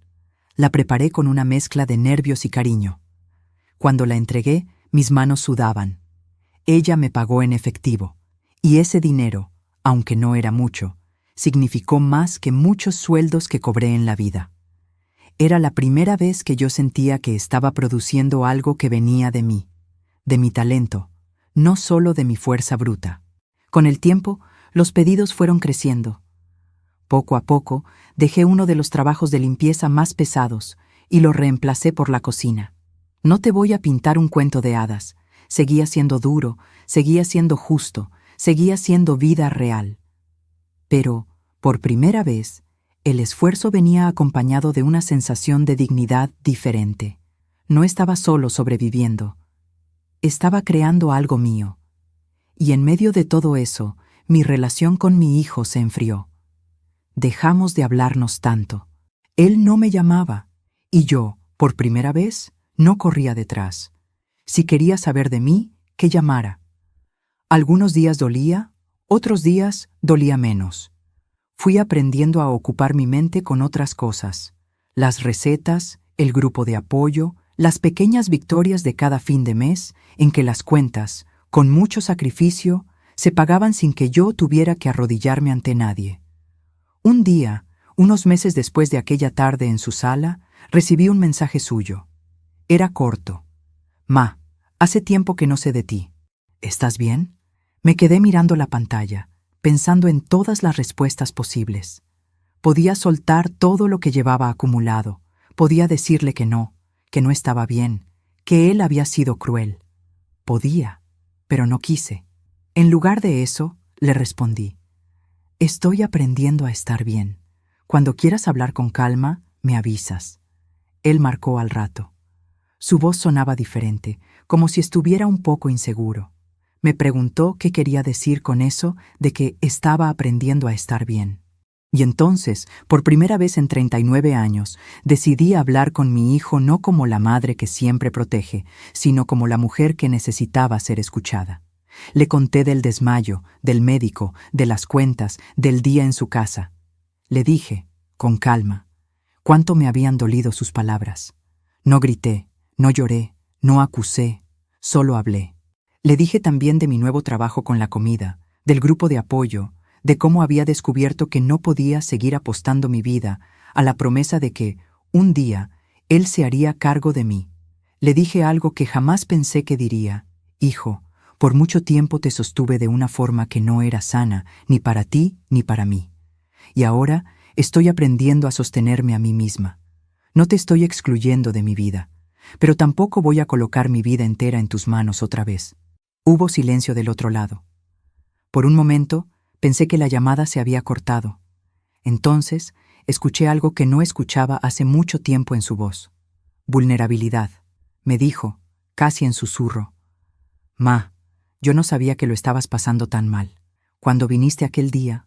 La preparé con una mezcla de nervios y cariño. Cuando la entregué, mis manos sudaban. Ella me pagó en efectivo, y ese dinero, aunque no era mucho, significó más que muchos sueldos que cobré en la vida. Era la primera vez que yo sentía que estaba produciendo algo que venía de mí, de mi talento, no solo de mi fuerza bruta. Con el tiempo, los pedidos fueron creciendo. Poco a poco, dejé uno de los trabajos de limpieza más pesados y lo reemplacé por la cocina. No te voy a pintar un cuento de hadas. Seguía siendo duro, seguía siendo justo, seguía siendo vida real. Pero, por primera vez, el esfuerzo venía acompañado de una sensación de dignidad diferente. No estaba solo sobreviviendo. Estaba creando algo mío. Y en medio de todo eso, mi relación con mi hijo se enfrió. Dejamos de hablarnos tanto. Él no me llamaba, y yo, por primera vez, no corría detrás. Si quería saber de mí, que llamara. Algunos días dolía, otros días dolía menos. Fui aprendiendo a ocupar mi mente con otras cosas. Las recetas, el grupo de apoyo, las pequeñas victorias de cada fin de mes, en que las cuentas, con mucho sacrificio, se pagaban sin que yo tuviera que arrodillarme ante nadie. Un día, unos meses después de aquella tarde en su sala, recibí un mensaje suyo. Era corto. Ma, hace tiempo que no sé de ti. ¿Estás bien? Me quedé mirando la pantalla, pensando en todas las respuestas posibles. Podía soltar todo lo que llevaba acumulado. Podía decirle que no estaba bien, que él había sido cruel. Podía, pero no quise. En lugar de eso, le respondí: estoy aprendiendo a estar bien. Cuando quieras hablar con calma, me avisas. Él marcó al rato. Su voz sonaba diferente, como si estuviera un poco inseguro. Me preguntó qué quería decir con eso de que estaba aprendiendo a estar bien. Y entonces, por primera vez en 39 años, decidí hablar con mi hijo no como la madre que siempre protege, sino como la mujer que necesitaba ser escuchada. Le conté del desmayo, del médico, de las cuentas, del día en su casa. Le dije, con calma, cuánto me habían dolido sus palabras. No grité, no lloré, no acusé, solo hablé. Le dije también de mi nuevo trabajo con la comida, del grupo de apoyo, de cómo había descubierto que no podía seguir apostando mi vida a la promesa de que, un día, él se haría cargo de mí. Le dije algo que jamás pensé que diría: hijo, por mucho tiempo te sostuve de una forma que no era sana, ni para ti ni para mí. Y ahora estoy aprendiendo a sostenerme a mí misma. No te estoy excluyendo de mi vida, pero tampoco voy a colocar mi vida entera en tus manos otra vez. Hubo silencio del otro lado. Por un momento, pensé que la llamada se había cortado. Entonces, escuché algo que no escuchaba hace mucho tiempo en su voz. Vulnerabilidad, me dijo, casi en susurro. Ma, yo no sabía que lo estabas pasando tan mal. Cuando viniste aquel día,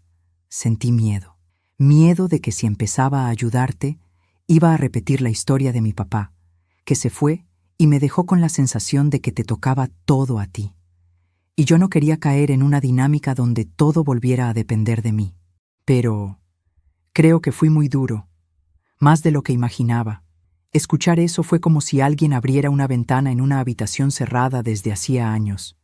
sentí miedo. Miedo de que si empezaba a ayudarte, iba a repetir la historia de mi papá, que se fue y me dejó con la sensación de que te tocaba todo a ti. Y yo no quería caer en una dinámica donde todo volviera a depender de mí. Pero creo que fui muy duro, más de lo que imaginaba. Escuchar eso fue como si alguien abriera una ventana en una habitación cerrada desde hacía años.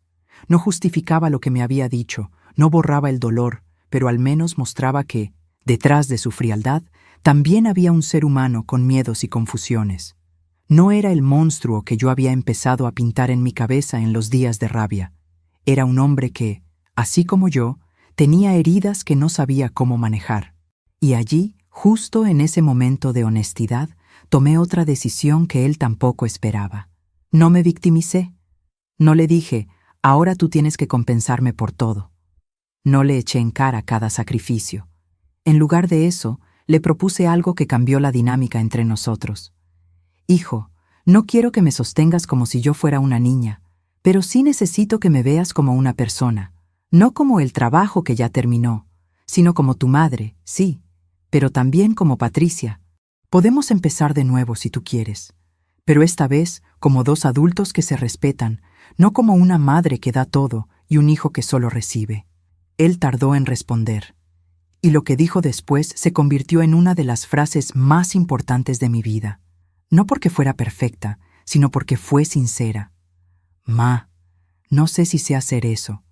No justificaba lo que me había dicho, no borraba el dolor, pero al menos mostraba que, detrás de su frialdad, también había un ser humano con miedos y confusiones. No era el monstruo que yo había empezado a pintar en mi cabeza en los días de rabia. Era un hombre que, así como yo, tenía heridas que no sabía cómo manejar. Y allí, justo en ese momento de honestidad, tomé otra decisión que él tampoco esperaba. No me victimicé. No le dije, ahora tú tienes que compensarme por todo. No le eché en cara cada sacrificio. En lugar de eso, le propuse algo que cambió la dinámica entre nosotros. Hijo, no quiero que me sostengas como si yo fuera una niña, pero sí necesito que me veas como una persona, no como el trabajo que ya terminó, sino como tu madre, sí, pero también como Patricia. Podemos empezar de nuevo si tú quieres, pero esta vez como dos adultos que se respetan, no como una madre que da todo y un hijo que solo recibe. Él tardó en responder, y lo que dijo después se convirtió en una de las frases más importantes de mi vida. No porque fuera perfecta, sino porque fue sincera. Ma, no sé si sé hacer eso,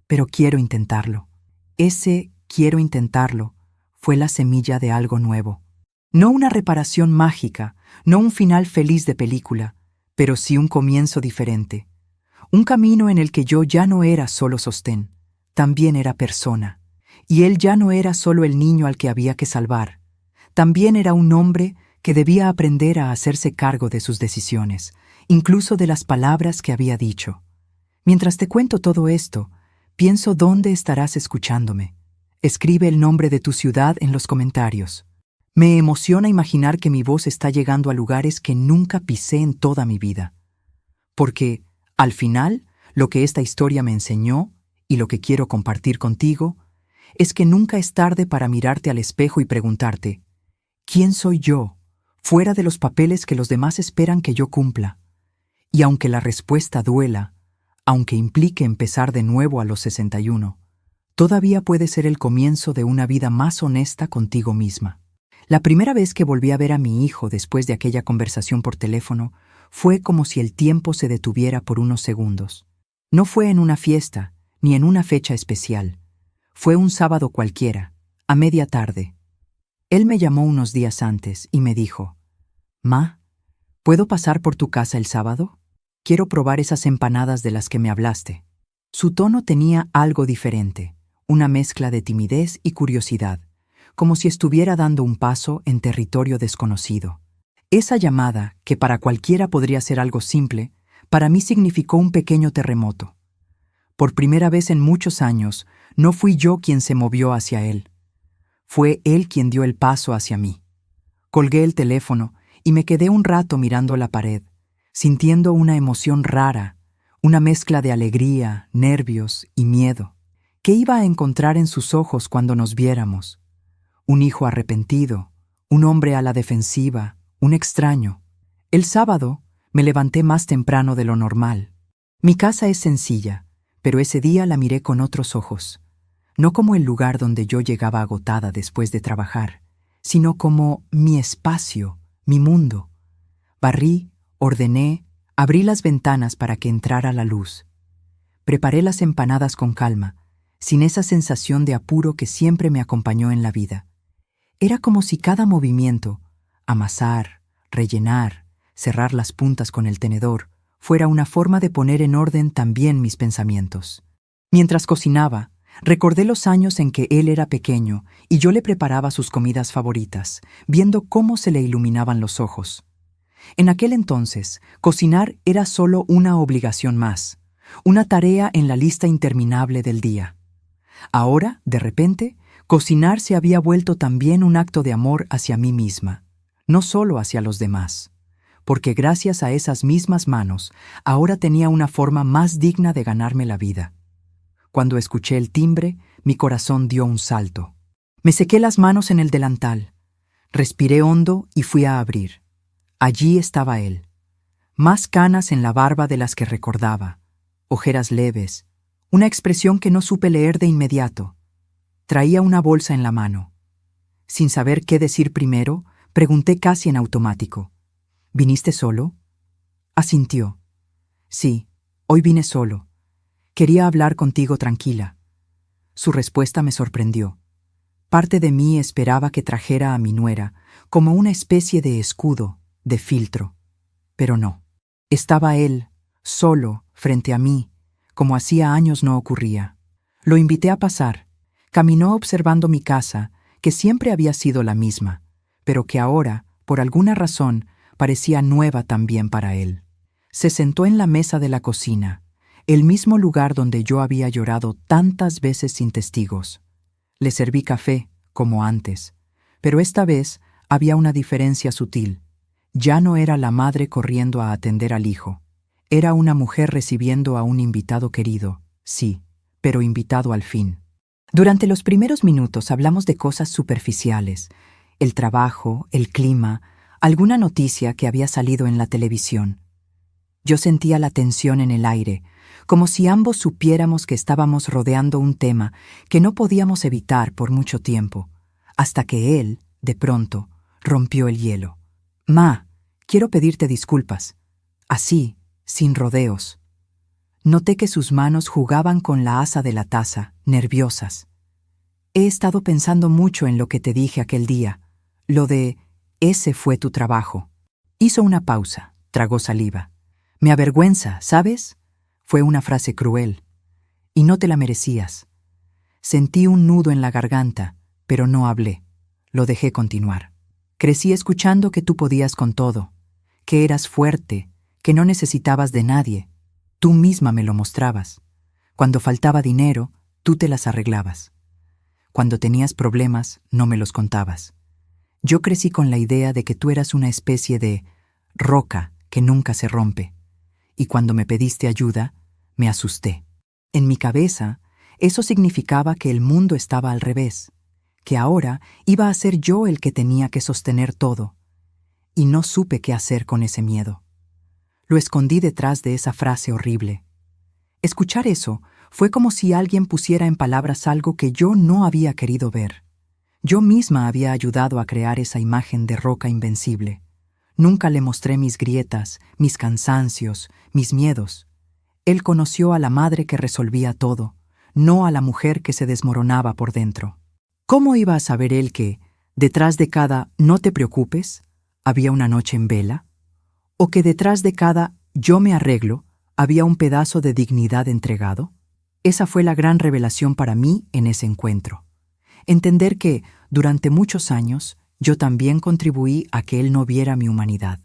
pero quiero intentarlo. Ese quiero intentarlo fue la semilla de algo nuevo. No una reparación mágica, no un final feliz de película, pero sí un comienzo diferente. Un camino en el que yo ya no era solo sostén, también era persona. Y él ya no era solo el niño al que había que salvar, también era un hombre que debía aprender a hacerse cargo de sus decisiones, incluso de las palabras que había dicho. Mientras te cuento todo esto, pienso dónde estarás escuchándome. Escribe el nombre de tu ciudad en los comentarios. Me emociona imaginar que mi voz está llegando a lugares que nunca pisé en toda mi vida. Porque, al final, lo que esta historia me enseñó, y lo que quiero compartir contigo, es que nunca es tarde para mirarte al espejo y preguntarte, ¿quién soy yo, fuera de los papeles que los demás esperan que yo cumpla? Y aunque la respuesta duela, aunque implique empezar de nuevo a los 61, todavía puede ser el comienzo de una vida más honesta contigo misma. La primera vez que volví a ver a mi hijo después de aquella conversación por teléfono, fue como si el tiempo se detuviera por unos segundos. No fue en una fiesta, ni en una fecha especial. Fue un sábado cualquiera, a media tarde. Él me llamó unos días antes y me dijo, «Ma, ¿puedo pasar por tu casa el sábado? Quiero probar esas empanadas de las que me hablaste». Su tono tenía algo diferente, una mezcla de timidez y curiosidad, como si estuviera dando un paso en territorio desconocido. Esa llamada, que para cualquiera podría ser algo simple, para mí significó un pequeño terremoto. Por primera vez en muchos años, no fui yo quien se movió hacia él. Fue él quien dio el paso hacia mí. Colgué el teléfono y me quedé un rato mirando la pared, sintiendo una emoción rara, una mezcla de alegría, nervios y miedo. ¿Qué iba a encontrar en sus ojos cuando nos viéramos? Un hijo arrepentido, un hombre a la defensiva, un extraño. El sábado me levanté más temprano de lo normal. Mi casa es sencilla, pero ese día la miré con otros ojos. No como el lugar donde yo llegaba agotada después de trabajar, sino como mi espacio, mi mundo. Barrí, ordené, abrí las ventanas para que entrara la luz. Preparé las empanadas con calma, sin esa sensación de apuro que siempre me acompañó en la vida. Era como si cada movimiento, amasar, rellenar, cerrar las puntas con el tenedor, fuera una forma de poner en orden también mis pensamientos. Mientras cocinaba, recordé los años en que él era pequeño y yo le preparaba sus comidas favoritas, viendo cómo se le iluminaban los ojos. En aquel entonces, cocinar era solo una obligación más, una tarea en la lista interminable del día. Ahora, de repente, cocinar se había vuelto también un acto de amor hacia mí misma, no solo hacia los demás, porque gracias a esas mismas manos, ahora tenía una forma más digna de ganarme la vida. Cuando escuché el timbre, mi corazón dio un salto. Me sequé las manos en el delantal, respiré hondo y fui a abrir. Allí estaba él. Más canas en la barba de las que recordaba, ojeras leves, una expresión que no supe leer de inmediato. Traía una bolsa en la mano. Sin saber qué decir primero, pregunté casi en automático, ¿viniste solo? Asintió. Sí, hoy vine solo. Quería hablar contigo tranquila. Su respuesta me sorprendió. Parte de mí esperaba que trajera a mi nuera como una especie de escudo, de filtro. Pero no. Estaba él, solo, frente a mí, como hacía años no ocurría. Lo invité a pasar. Caminó observando mi casa, que siempre había sido la misma, pero que ahora, por alguna razón, parecía nueva también para él. Se sentó en la mesa de la cocina, el mismo lugar donde yo había llorado tantas veces sin testigos. Le serví café, como antes, pero esta vez había una diferencia sutil. Ya no era la madre corriendo a atender al hijo. Era una mujer recibiendo a un invitado querido, sí, pero invitado al fin. Durante los primeros minutos hablamos de cosas superficiales, el trabajo, el clima, alguna noticia que había salido en la televisión. Yo sentía la tensión en el aire, como si ambos supiéramos que estábamos rodeando un tema que no podíamos evitar por mucho tiempo, hasta que él, de pronto, rompió el hielo. «Ma, quiero pedirte disculpas». Así, sin rodeos. Noté que sus manos jugaban con la asa de la taza, nerviosas. «He estado pensando mucho en lo que te dije aquel día, lo de «ese fue tu trabajo». Hizo una pausa, tragó saliva. «Me avergüenza, ¿sabes?» Fue una frase cruel. «Y no te la merecías». Sentí un nudo en la garganta, pero no hablé. Lo dejé continuar. «Crecí escuchando que tú podías con todo, que eras fuerte, que no necesitabas de nadie. Tú misma me lo mostrabas. Cuando faltaba dinero, tú te las arreglabas. Cuando tenías problemas, no me los contabas. Yo crecí con la idea de que tú eras una especie de roca que nunca se rompe. Y cuando me pediste ayuda, me asusté. En mi cabeza, eso significaba que el mundo estaba al revés, que ahora iba a ser yo el que tenía que sostener todo. Y no supe qué hacer con ese miedo. Lo escondí detrás de esa frase horrible. Escuchar eso fue como si alguien pusiera en palabras algo que yo no había querido ver. Yo misma había ayudado a crear esa imagen de roca invencible. Nunca le mostré mis grietas, mis cansancios, mis miedos. Él conoció a la madre que resolvía todo, no a la mujer que se desmoronaba por dentro. ¿Cómo iba a saber él que, detrás de cada «no te preocupes», había una noche en vela? ¿O que detrás de cada «yo me arreglo» había un pedazo de dignidad entregado? Esa fue la gran revelación para mí en ese encuentro. Entender que, durante muchos años, yo también contribuí a que él no viera mi humanidad.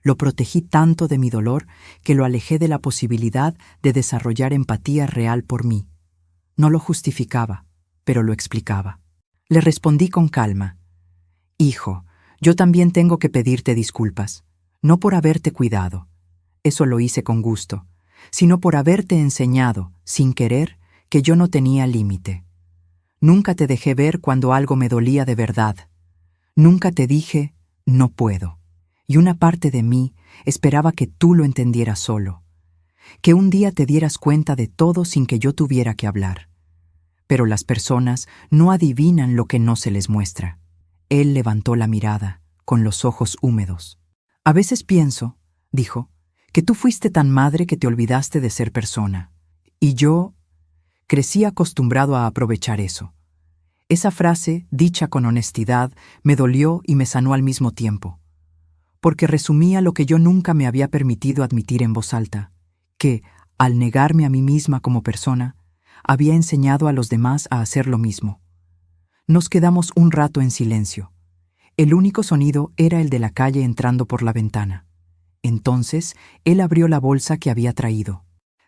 Lo protegí tanto de mi dolor que lo alejé de la posibilidad de desarrollar empatía real por mí. No lo justificaba, pero lo explicaba. Le respondí con calma. «Hijo, yo también tengo que pedirte disculpas, no por haberte cuidado. Eso lo hice con gusto, sino por haberte enseñado, sin querer, que yo no tenía límite. Nunca te dejé ver cuando algo me dolía de verdad. Nunca te dije, no puedo. Y una parte de mí esperaba que tú lo entendieras solo, que un día te dieras cuenta de todo sin que yo tuviera que hablar. Pero las personas no adivinan lo que no se les muestra». Él levantó la mirada, con los ojos húmedos. «A veces pienso», dijo, «que tú fuiste tan madre que te olvidaste de ser persona. Y yo crecí acostumbrado a aprovechar eso». Esa frase, dicha con honestidad, me dolió y me sanó al mismo tiempo, porque resumía lo que yo nunca me había permitido admitir en voz alta, que, al negarme a mí misma como persona, había enseñado a los demás a hacer lo mismo. Nos quedamos un rato en silencio. El único sonido era el de la calle entrando por la ventana. Entonces, él abrió la bolsa que había traído.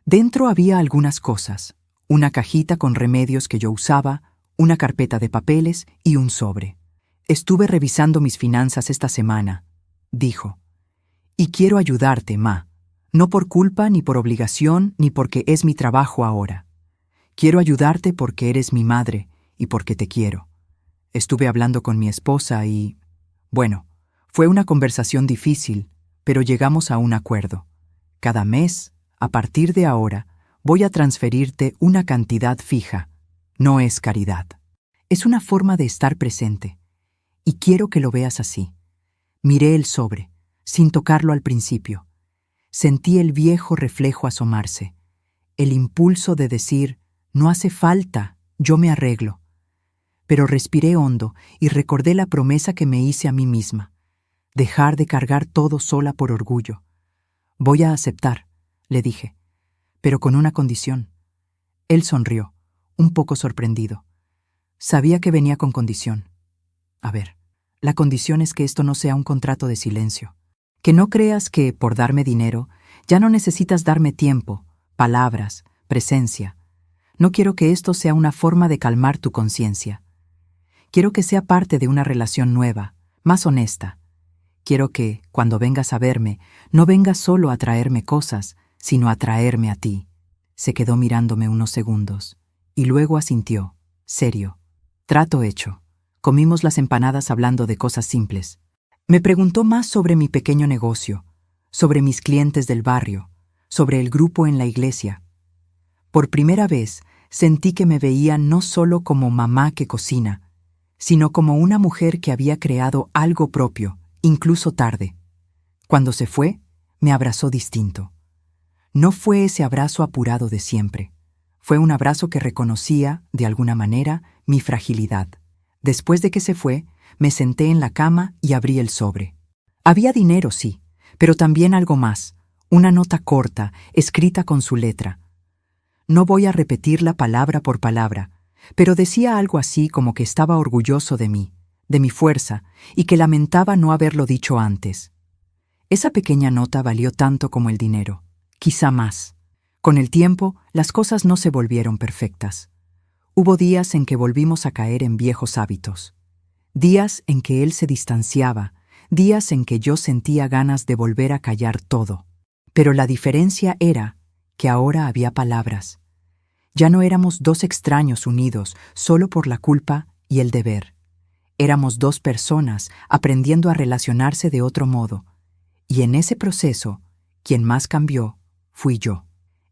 Dentro había algunas cosas, una cajita con remedios que yo usaba, una carpeta de papeles y un sobre. «Estuve revisando mis finanzas esta semana», dijo. «Y quiero ayudarte, Ma. No por culpa, ni por obligación, ni porque es mi trabajo ahora. Quiero ayudarte porque eres mi madre y porque te quiero. Estuve hablando con mi esposa y... Bueno, fue una conversación difícil, pero llegamos a un acuerdo. Cada mes, a partir de ahora, voy a transferirte una cantidad fija. No es caridad. Es una forma de estar presente. Y quiero que lo veas así». Miré el sobre, sin tocarlo al principio. Sentí el viejo reflejo asomarse. El impulso de decir, «No hace falta, yo me arreglo». Pero respiré hondo y recordé la promesa que me hice a mí misma. Dejar de cargar todo sola por orgullo. «Voy a aceptar», le dije. pero con una condición. Él sonrió, un poco sorprendido. Sabía que venía con condición. A ver, la condición es que esto no sea un contrato de silencio. Que no creas que, por darme dinero, ya no necesitas darme tiempo, palabras, presencia. No quiero que esto sea una forma de calmar tu conciencia. Quiero que sea parte de una relación nueva, más honesta. Quiero que, cuando vengas a verme, no vengas solo a traerme cosas, sino a traerme a ti. Se quedó mirándome unos segundos, y luego asintió, serio. Trato hecho. Comimos las empanadas hablando de cosas simples. Me preguntó más sobre mi pequeño negocio, sobre mis clientes del barrio, sobre el grupo en la iglesia. Por primera vez sentí que me veía no solo como mamá que cocina, sino como una mujer que había creado algo propio, incluso tarde. Cuando se fue, me abrazó distinto. No fue ese abrazo apurado de siempre. Fue un abrazo que reconocía, de alguna manera, mi fragilidad. Después de que se fue, me senté en la cama y abrí el sobre. Había dinero, sí, pero también algo más, una nota corta, escrita con su letra. No voy a repetirla palabra por palabra, pero decía algo así como que estaba orgulloso de mí, de mi fuerza, y que lamentaba no haberlo dicho antes. Esa pequeña nota valió tanto como el dinero, quizá más. Con el tiempo, las cosas no se volvieron perfectas. Hubo días en que volvimos a caer en viejos hábitos. Días en que él se distanciaba, días en que yo sentía ganas de volver a callar todo. Pero la diferencia era que ahora había palabras. Ya no éramos dos extraños unidos solo por la culpa y el deber. Éramos dos personas aprendiendo a relacionarse de otro modo. Y en ese proceso, quien más cambió fui yo.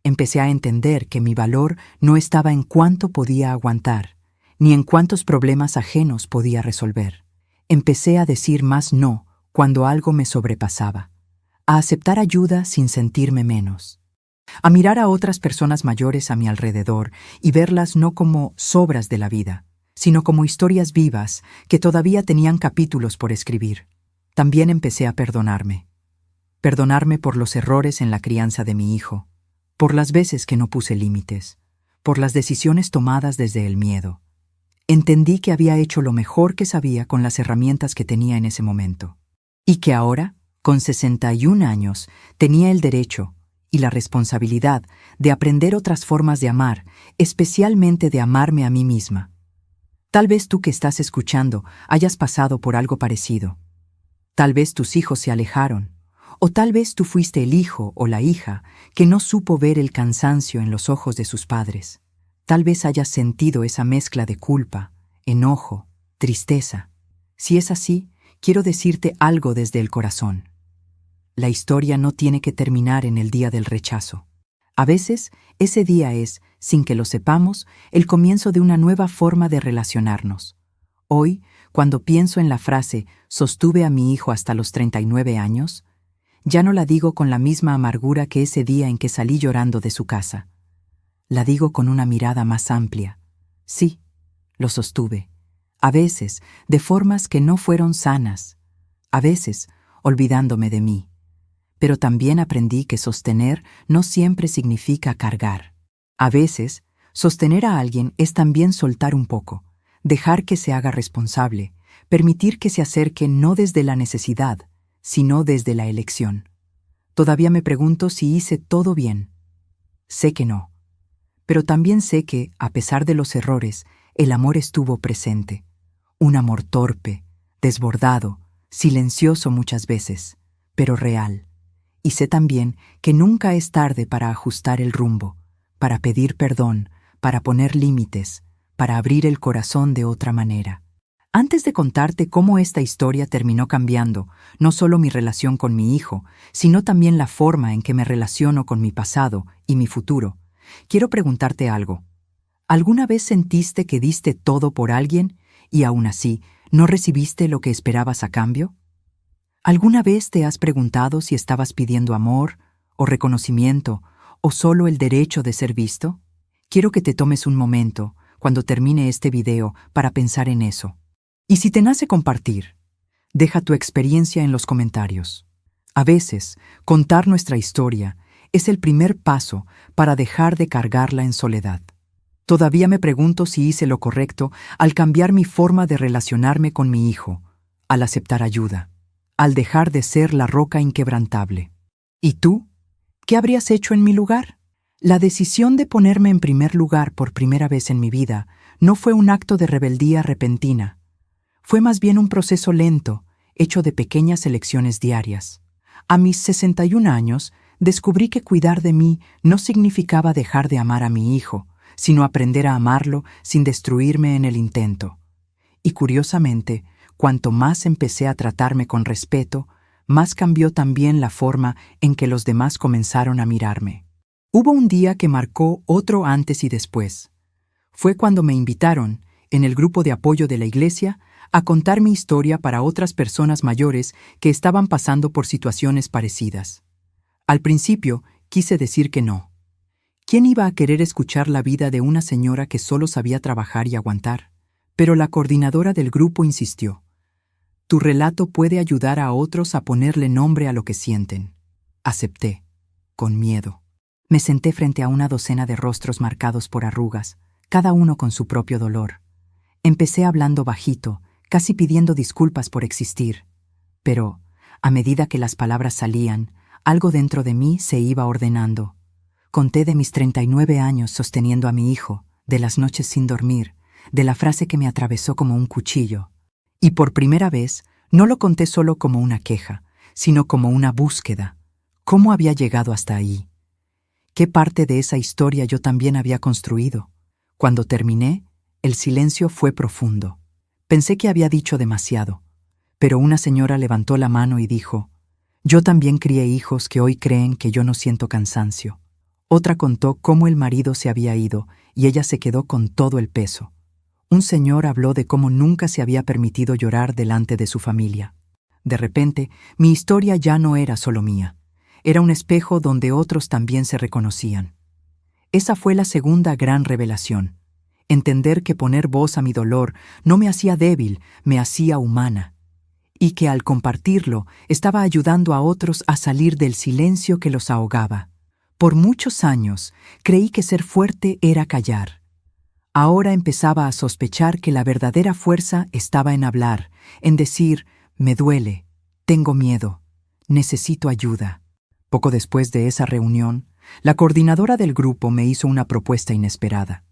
Empecé a entender que mi valor no estaba en cuánto podía aguantar, ni en cuántos problemas ajenos podía resolver. Empecé a decir más no cuando algo me sobrepasaba, a aceptar ayuda sin sentirme menos, a mirar a otras personas mayores a mi alrededor y verlas no como sobras de la vida, sino como historias vivas que todavía tenían capítulos por escribir. También empecé a perdonarme. Perdonarme por los errores en la crianza de mi hijo, por las veces que no puse límites, por las decisiones tomadas desde el miedo. Entendí que había hecho lo mejor que sabía con las herramientas que tenía en ese momento, y que ahora, con 61 años, tenía el derecho y la responsabilidad de aprender otras formas de amar, especialmente de amarme a mí misma. Tal vez tú que estás escuchando hayas pasado por algo parecido. Tal vez tus hijos se alejaron, o tal vez tú fuiste el hijo o la hija que no supo ver el cansancio en los ojos de sus padres. Tal vez hayas sentido esa mezcla de culpa, enojo, tristeza. Si es así, quiero decirte algo desde el corazón. La historia no tiene que terminar en el día del rechazo. A veces, ese día es, sin que lo sepamos, el comienzo de una nueva forma de relacionarnos. Hoy, cuando pienso en la frase «sostuve a mi hijo hasta los 39 años», ya no la digo con la misma amargura que ese día en que salí llorando de su casa. La digo con una mirada más amplia. Sí, lo sostuve. A veces, de formas que no fueron sanas. A veces, olvidándome de mí. Pero también aprendí que sostener no siempre significa cargar. A veces, sostener a alguien es también soltar un poco, dejar que se haga responsable, permitir que se acerque no desde la necesidad, sino desde la elección. Todavía me pregunto si hice todo bien. Sé que no. Pero también sé que, a pesar de los errores, el amor estuvo presente. Un amor torpe, desbordado, silencioso muchas veces, pero real. Y sé también que nunca es tarde para ajustar el rumbo, para pedir perdón, para poner límites, para abrir el corazón de otra manera. Antes de contarte cómo esta historia terminó cambiando no solo mi relación con mi hijo, sino también la forma en que me relaciono con mi pasado y mi futuro, quiero preguntarte algo. ¿Alguna vez sentiste que diste todo por alguien y aún así no recibiste lo que esperabas a cambio? ¿Alguna vez te has preguntado si estabas pidiendo amor, o reconocimiento, o solo el derecho de ser visto? Quiero que te tomes un momento, cuando termine este video, para pensar en eso. Y si te nace compartir, deja tu experiencia en los comentarios. A veces, contar nuestra historia es el primer paso para dejar de cargarla en soledad. Todavía me pregunto si hice lo correcto al cambiar mi forma de relacionarme con mi hijo, al aceptar ayuda, al dejar de ser la roca inquebrantable. ¿Y tú? ¿Qué habrías hecho en mi lugar? La decisión de ponerme en primer lugar por primera vez en mi vida no fue un acto de rebeldía repentina. Fue más bien un proceso lento, hecho de pequeñas elecciones diarias. A mis 61 años, descubrí que cuidar de mí no significaba dejar de amar a mi hijo, sino aprender a amarlo sin destruirme en el intento. Y curiosamente, cuanto más empecé a tratarme con respeto, más cambió también la forma en que los demás comenzaron a mirarme. Hubo un día que marcó otro antes y después. Fue cuando me invitaron, en el grupo de apoyo de la iglesia, a contar mi historia para otras personas mayores que estaban pasando por situaciones parecidas. Al principio, quise decir que no. ¿Quién iba a querer escuchar la vida de una señora que solo sabía trabajar y aguantar? Pero la coordinadora del grupo insistió. Tu relato puede ayudar a otros a ponerle nombre a lo que sienten. Acepté, con miedo. Me senté frente a una docena de rostros marcados por arrugas, cada uno con su propio dolor. Empecé hablando bajito, casi pidiendo disculpas por existir. Pero, a medida que las palabras salían, algo dentro de mí se iba ordenando. Conté de mis 39 años sosteniendo a mi hijo, de las noches sin dormir, de la frase que me atravesó como un cuchillo. Y por primera vez, no lo conté solo como una queja, sino como una búsqueda. ¿Cómo había llegado hasta ahí? ¿Qué parte de esa historia yo también había construido? Cuando terminé, el silencio fue profundo. Pensé que había dicho demasiado, pero una señora levantó la mano y dijo, yo también crié hijos que hoy creen que yo no siento cansancio. Otra contó cómo el marido se había ido y ella se quedó con todo el peso. Un señor habló de cómo nunca se había permitido llorar delante de su familia. De repente, mi historia ya no era solo mía. Era un espejo donde otros también se reconocían. Esa fue la segunda gran revelación. Entender que poner voz a mi dolor no me hacía débil, me hacía humana. Y que al compartirlo, estaba ayudando a otros a salir del silencio que los ahogaba. Por muchos años, creí que ser fuerte era callar. Ahora empezaba a sospechar que la verdadera fuerza estaba en hablar, en decir, me duele, tengo miedo, necesito ayuda. Poco después de esa reunión, la coordinadora del grupo me hizo una propuesta inesperada.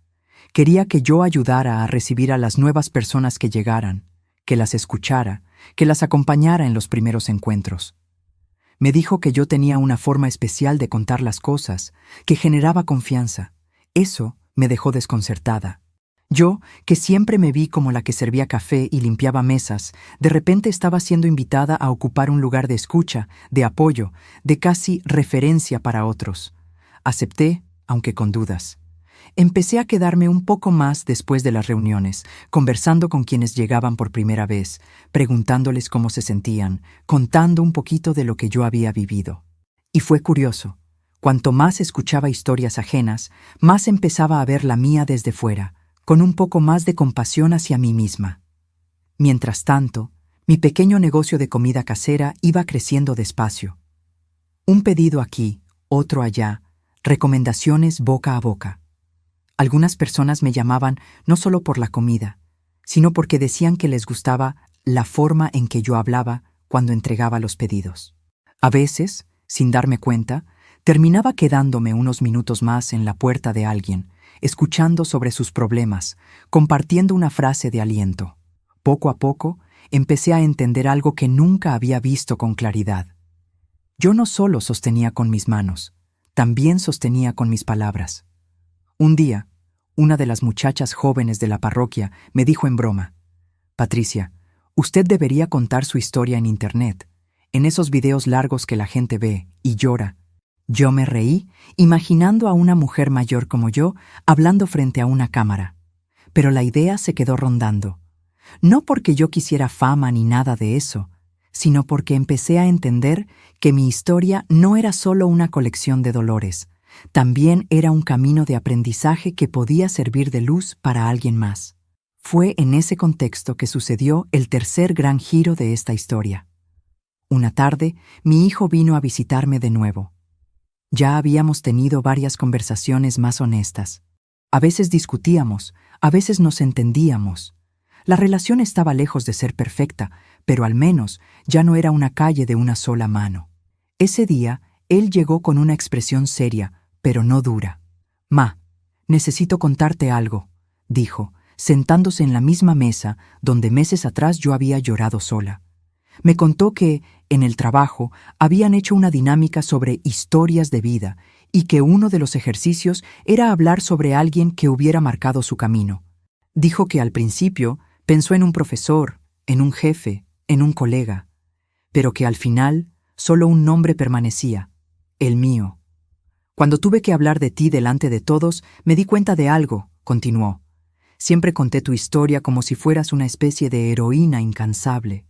Quería que yo ayudara a recibir a las nuevas personas que llegaran, que las escuchara, que las acompañara en los primeros encuentros. Me dijo que yo tenía una forma especial de contar las cosas, que generaba confianza. Eso me dejó desconcertada. Yo, que siempre me vi como la que servía café y limpiaba mesas, de repente estaba siendo invitada a ocupar un lugar de escucha, de apoyo, de casi referencia para otros. Acepté, aunque con dudas. Empecé a quedarme un poco más después de las reuniones, conversando con quienes llegaban por primera vez, preguntándoles cómo se sentían, contando un poquito de lo que yo había vivido. Y fue curioso. Cuanto más escuchaba historias ajenas, más empezaba a ver la mía desde fuera, con un poco más de compasión hacia mí misma. Mientras tanto, mi pequeño negocio de comida casera iba creciendo despacio. Un pedido aquí, otro allá, recomendaciones boca a boca. Algunas personas me llamaban no solo por la comida, sino porque decían que les gustaba la forma en que yo hablaba cuando entregaba los pedidos. A veces, sin darme cuenta, terminaba quedándome unos minutos más en la puerta de alguien, escuchando sobre sus problemas, compartiendo una frase de aliento. Poco a poco, empecé a entender algo que nunca había visto con claridad. Yo no solo sostenía con mis manos, también sostenía con mis palabras. Un día, una de las muchachas jóvenes de la parroquia me dijo en broma, Patricia, usted debería contar su historia en Internet, en esos videos largos que la gente ve y llora. Yo me reí, imaginando a una mujer mayor como yo hablando frente a una cámara. Pero la idea se quedó rondando. No porque yo quisiera fama ni nada de eso, sino porque empecé a entender que mi historia no era solo una colección de dolores, también era un camino de aprendizaje que podía servir de luz para alguien más. Fue en ese contexto que sucedió el tercer gran giro de esta historia. Una tarde, mi hijo vino a visitarme de nuevo. Ya habíamos tenido varias conversaciones más honestas. A veces discutíamos, a veces nos entendíamos. La relación estaba lejos de ser perfecta, pero al menos ya no era una calle de una sola mano. Ese día, él llegó con una expresión seria, pero no dura. «Ma, necesito contarte algo», dijo, sentándose en la misma mesa donde meses atrás yo había llorado sola. Me contó que, en el trabajo, habían hecho una dinámica sobre historias de vida y que uno de los ejercicios era hablar sobre alguien que hubiera marcado su camino. Dijo que al principio pensó en un profesor, en un jefe, en un colega, pero que al final solo un nombre permanecía, el mío. «Cuando tuve que hablar de ti delante de todos, me di cuenta de algo», continuó. «Siempre conté tu historia como si fueras una especie de heroína incansable.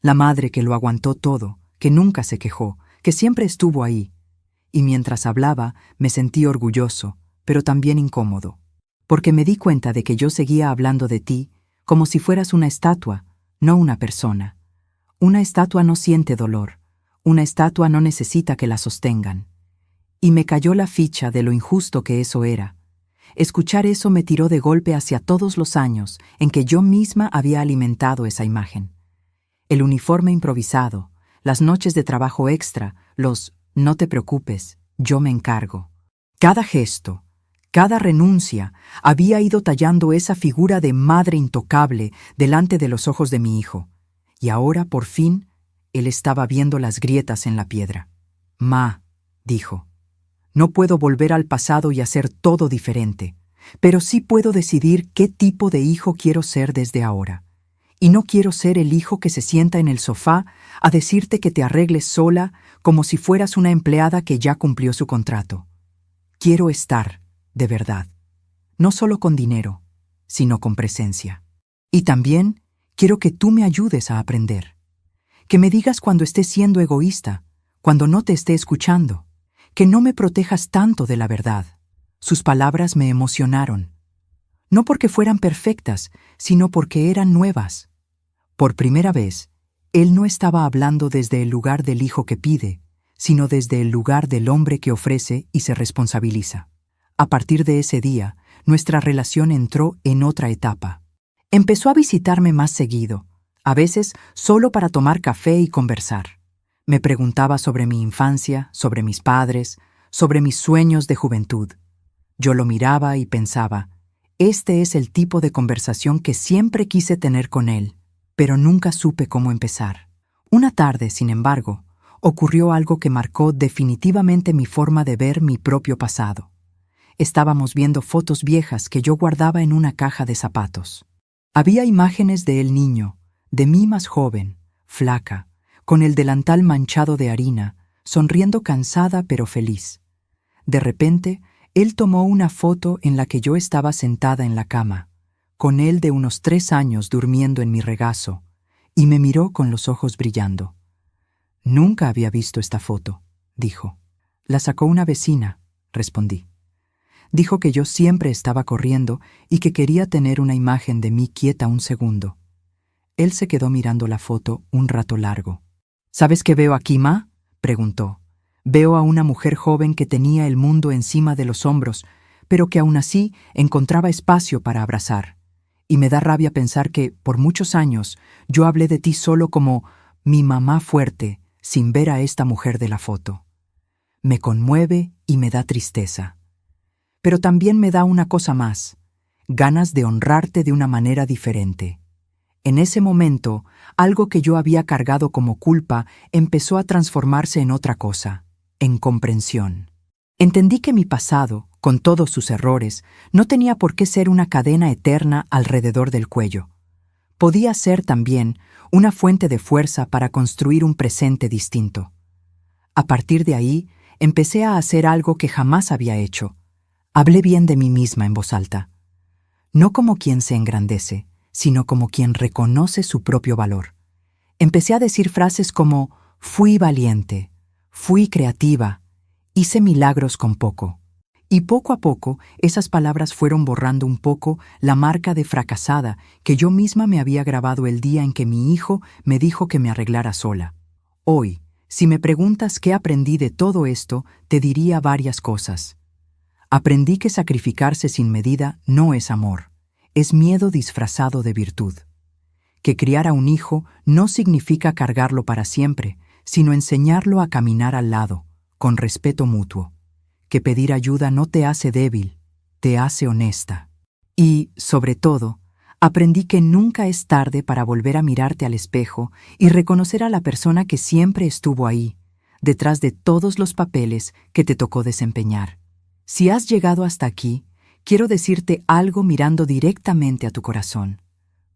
La madre que lo aguantó todo, que nunca se quejó, que siempre estuvo ahí. Y mientras hablaba, me sentí orgulloso, pero también incómodo, porque me di cuenta de que yo seguía hablando de ti como si fueras una estatua, no una persona. Una estatua no siente dolor, una estatua no necesita que la sostengan». Y me cayó la ficha de lo injusto que eso era. Escuchar eso me tiró de golpe hacia todos los años en que yo misma había alimentado esa imagen. El uniforme improvisado, las noches de trabajo extra, los «no te preocupes, yo me encargo». Cada gesto, cada renuncia había ido tallando esa figura de madre intocable delante de los ojos de mi hijo. Y ahora, por fin, él estaba viendo las grietas en la piedra. «Ma», dijo, «no puedo volver al pasado y hacer todo diferente, pero sí puedo decidir qué tipo de hijo quiero ser desde ahora. Y no quiero ser el hijo que se sienta en el sofá a decirte que te arregles sola como si fueras una empleada que ya cumplió su contrato. Quiero estar, de verdad, no solo con dinero, sino con presencia. Y también quiero que tú me ayudes a aprender. Que me digas cuando estés siendo egoísta, cuando no te esté escuchando. Que no me protejas tanto de la verdad». Sus palabras me emocionaron. No porque fueran perfectas, sino porque eran nuevas. Por primera vez, él no estaba hablando desde el lugar del hijo que pide, sino desde el lugar del hombre que ofrece y se responsabiliza. A partir de ese día, nuestra relación entró en otra etapa. Empezó a visitarme más seguido, a veces solo para tomar café y conversar. Me preguntaba sobre mi infancia, sobre mis padres, sobre mis sueños de juventud. Yo lo miraba y pensaba, este es el tipo de conversación que siempre quise tener con él, pero nunca supe cómo empezar. Una tarde, sin embargo, ocurrió algo que marcó definitivamente mi forma de ver mi propio pasado. Estábamos viendo fotos viejas que yo guardaba en una caja de zapatos. Había imágenes de él niño, de mí más joven, flaca, con el delantal manchado de harina, sonriendo cansada pero feliz. De repente, él tomó una foto en la que yo estaba sentada en la cama, con él de unos 3 años durmiendo en mi regazo, y me miró con los ojos brillando. «Nunca había visto esta foto», dijo. «La sacó una vecina», respondí. Dijo que yo siempre estaba corriendo y que quería tener una imagen de mí quieta un segundo. Él se quedó mirando la foto un rato largo. «¿Sabes qué veo aquí, ma?», preguntó. «Veo a una mujer joven que tenía el mundo encima de los hombros, pero que aún así encontraba espacio para abrazar. Y me da rabia pensar que, por muchos años, yo hablé de ti solo como mi mamá fuerte, sin ver a esta mujer de la foto. Me conmueve y me da tristeza. Pero también me da una cosa más, ganas de honrarte de una manera diferente». En ese momento, algo que yo había cargado como culpa empezó a transformarse en otra cosa, en comprensión. Entendí que mi pasado, con todos sus errores, no tenía por qué ser una cadena eterna alrededor del cuello. Podía ser también una fuente de fuerza para construir un presente distinto. A partir de ahí, empecé a hacer algo que jamás había hecho. Hablé bien de mí misma en voz alta. No como quien se engrandece, sino como quien reconoce su propio valor. Empecé a decir frases como «fui valiente», «fui creativa», «hice milagros con poco». Y poco a poco, esas palabras fueron borrando un poco la marca de fracasada que yo misma me había grabado el día en que mi hijo me dijo que me arreglara sola. Hoy, Si me preguntas qué aprendí de todo esto, te diría varias cosas. Aprendí que sacrificarse sin medida no es amor, es miedo disfrazado de virtud. Que criar a un hijo no significa cargarlo para siempre, sino enseñarlo a caminar al lado, con respeto mutuo. Que pedir ayuda no te hace débil, te hace honesta. Y, sobre todo, aprendí que nunca es tarde para volver a mirarte al espejo y reconocer a la persona que siempre estuvo ahí, detrás de todos los papeles que te tocó desempeñar. Si has llegado hasta aquí, quiero decirte algo mirando directamente a tu corazón.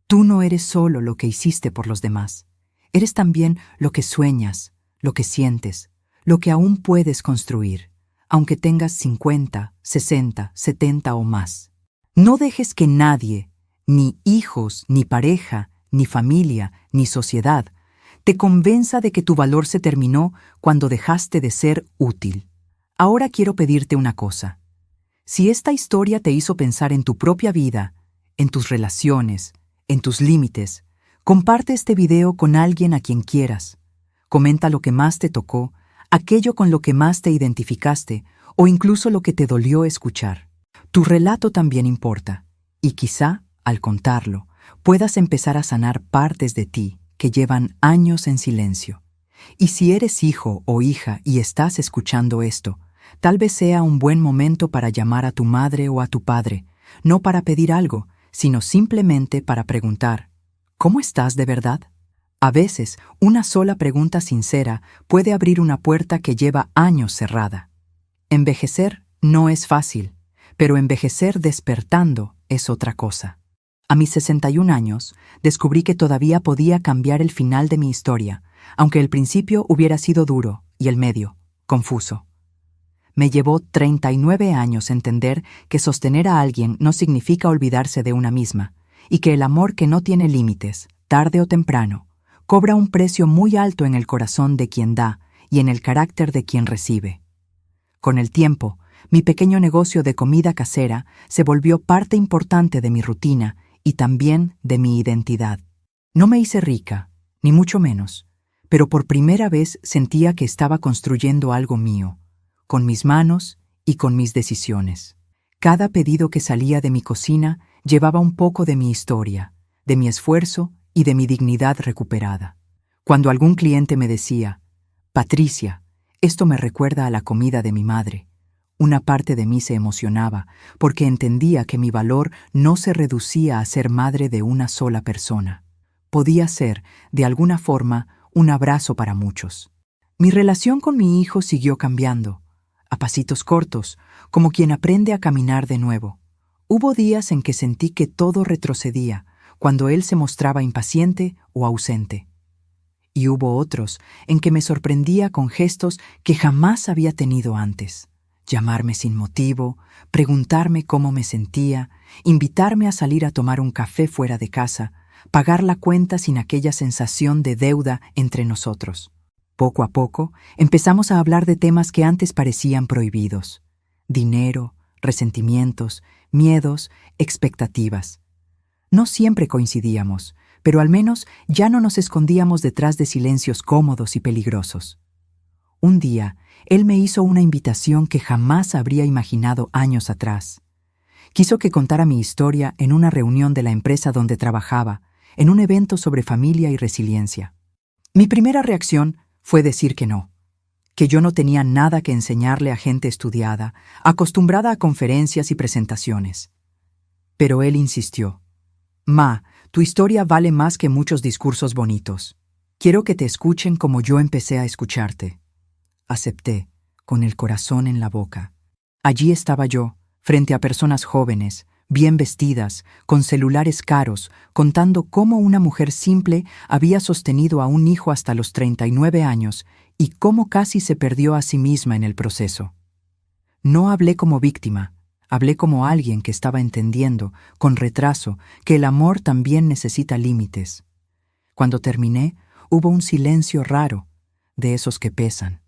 Tú no eres solo lo que hiciste por los demás. Eres también lo que sueñas, lo que sientes, lo que aún puedes construir, aunque tengas 50, 60, 70 o más. No dejes que nadie, ni hijos, ni pareja, ni familia, ni sociedad, te convenza de que tu valor se terminó cuando dejaste de ser útil. Ahora quiero pedirte una cosa. Si esta historia te hizo pensar en tu propia vida, en tus relaciones, en tus límites, comparte este video con alguien a quien quieras. Comenta lo que más te tocó, aquello con lo que más te identificaste o incluso lo que te dolió escuchar. Tu relato también importa, y quizá, al contarlo, puedas empezar a sanar partes de ti que llevan años en silencio. Y si eres hijo o hija y estás escuchando esto, tal vez sea un buen momento para llamar a tu madre o a tu padre, no para pedir algo, sino simplemente para preguntar, ¿cómo estás de verdad? A veces, una sola pregunta sincera puede abrir una puerta que lleva años cerrada. Envejecer no es fácil, pero envejecer despertando es otra cosa. A mis 61 años, descubrí que todavía podía cambiar el final de mi historia, aunque el principio hubiera sido duro y el medio, confuso. Me llevó 39 años entender que sostener a alguien no significa olvidarse de una misma, y que el amor que no tiene límites, tarde o temprano, cobra un precio muy alto en el corazón de quien da y en el carácter de quien recibe. Con el tiempo, mi pequeño negocio de comida casera se volvió parte importante de mi rutina y también de mi identidad. No me hice rica, ni mucho menos, pero por primera vez sentía que estaba construyendo algo mío, con mis manos y con mis decisiones. Cada pedido que salía de mi cocina llevaba un poco de mi historia, de mi esfuerzo y de mi dignidad recuperada. Cuando algún cliente me decía, «Patricia, esto me recuerda a la comida de mi madre», una parte de mí se emocionaba porque entendía que mi valor no se reducía a ser madre de una sola persona. Podía ser, de alguna forma, un abrazo para muchos. Mi relación con mi hijo siguió cambiando, a pasitos cortos, como quien aprende a caminar de nuevo. Hubo días en que sentí que todo retrocedía, cuando él se mostraba impaciente o ausente. Y hubo otros en que me sorprendía con gestos que jamás había tenido antes. Llamarme sin motivo, preguntarme cómo me sentía, invitarme a salir a tomar un café fuera de casa, pagar la cuenta sin aquella sensación de deuda entre nosotros. Poco a poco, empezamos a hablar de temas que antes parecían prohibidos. Dinero, resentimientos, miedos, expectativas. No siempre coincidíamos, pero al menos ya no nos escondíamos detrás de silencios cómodos y peligrosos. Un día, él me hizo una invitación que jamás habría imaginado años atrás. Quiso que contara mi historia en una reunión de la empresa donde trabajaba, en un evento sobre familia y resiliencia. Mi primera reacción fue decir que no, que yo no tenía nada que enseñarle a gente estudiada, acostumbrada a conferencias y presentaciones. Pero él insistió. «Ma, tu historia vale más que muchos discursos bonitos. Quiero que te escuchen como yo empecé a escucharte». Acepté, con el corazón en la boca. Allí estaba yo, frente a personas jóvenes, bien vestidas, con celulares caros, contando cómo una mujer simple había sostenido a un hijo hasta los 39 años y cómo casi se perdió a sí misma en el proceso. No hablé como víctima, hablé como alguien que estaba entendiendo, con retraso, que el amor también necesita límites. Cuando terminé, hubo un silencio raro, de esos que pesan.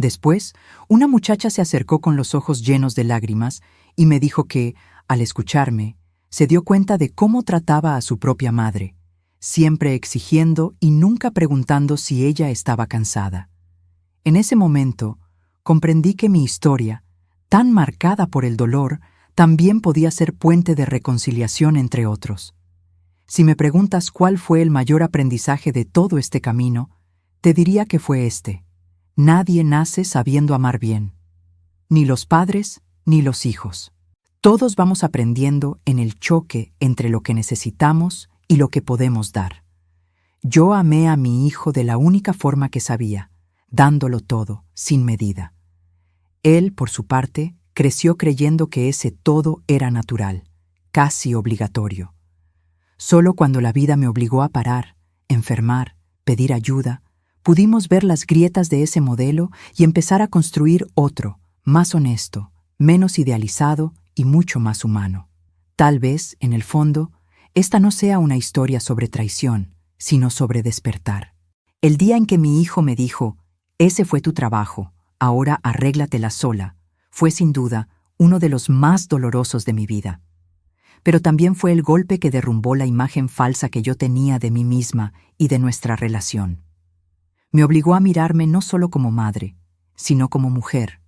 Después, una muchacha se acercó con los ojos llenos de lágrimas y me dijo que, al escucharme, se dio cuenta de cómo trataba a su propia madre, siempre exigiendo y nunca preguntando si ella estaba cansada. En ese momento, comprendí que mi historia, tan marcada por el dolor, también podía ser puente de reconciliación entre otros. Si me preguntas cuál fue el mayor aprendizaje de todo este camino, te diría que fue este: nadie nace sabiendo amar bien, ni los padres ni los hijos. Todos vamos aprendiendo en el choque entre lo que necesitamos y lo que podemos dar. Yo amé a mi hijo de la única forma que sabía, dándolo todo, sin medida. Él, por su parte, creció creyendo que ese todo era natural, casi obligatorio. Solo cuando la vida me obligó a parar, enfermar, pedir ayuda, pudimos ver las grietas de ese modelo y empezar a construir otro, más honesto, menos idealizado y mucho más humano. Tal vez, en el fondo, esta no sea una historia sobre traición, sino sobre despertar. El día en que mi hijo me dijo: «Ese fue tu trabajo, ahora arréglatela sola», fue sin duda uno de los más dolorosos de mi vida. Pero también fue el golpe que derrumbó la imagen falsa que yo tenía de mí misma y de nuestra relación. Me obligó a mirarme no solo como madre, sino como mujer,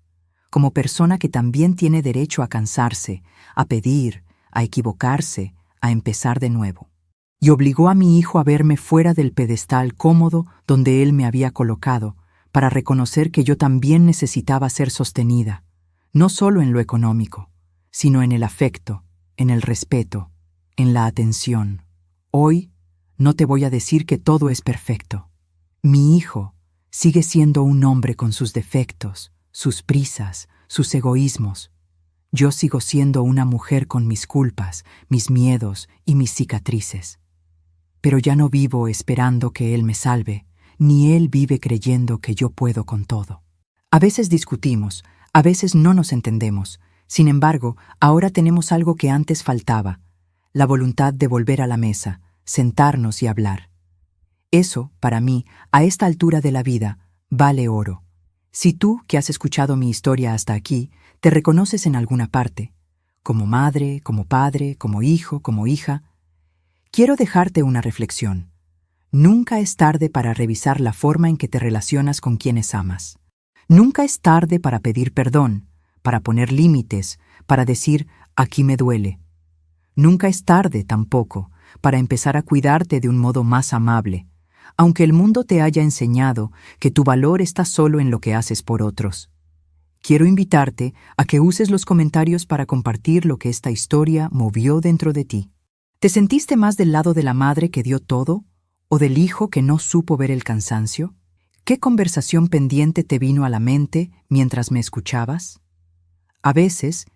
como persona que también tiene derecho a cansarse, a pedir, a equivocarse, a empezar de nuevo. Y obligó a mi hijo a verme fuera del pedestal cómodo donde él me había colocado, para reconocer que yo también necesitaba ser sostenida, no solo en lo económico, sino en el afecto, en el respeto, en la atención. Hoy no te voy a decir que todo es perfecto. Mi hijo sigue siendo un hombre con sus defectos, sus prisas, sus egoísmos. Yo sigo siendo una mujer con mis culpas, mis miedos y mis cicatrices. Pero ya no vivo esperando que él me salve, ni él vive creyendo que yo puedo con todo. A veces discutimos, a veces no nos entendemos. Sin embargo, ahora tenemos algo que antes faltaba: la voluntad de volver a la mesa, sentarnos y hablar. Eso, para mí, a esta altura de la vida, vale oro. Si tú, que has escuchado mi historia hasta aquí, te reconoces en alguna parte, como madre, como padre, como hijo, como hija, quiero dejarte una reflexión. Nunca es tarde para revisar la forma en que te relacionas con quienes amas. Nunca es tarde para pedir perdón, para poner límites, para decir: «aquí me duele». Nunca es tarde, tampoco, para empezar a cuidarte de un modo más amable, aunque el mundo te haya enseñado que tu valor está solo en lo que haces por otros. Quiero invitarte a que uses los comentarios para compartir lo que esta historia movió dentro de ti. ¿Te sentiste más del lado de la madre que dio todo, o del hijo que no supo ver el cansancio? ¿Qué conversación pendiente te vino a la mente mientras me escuchabas? A veces,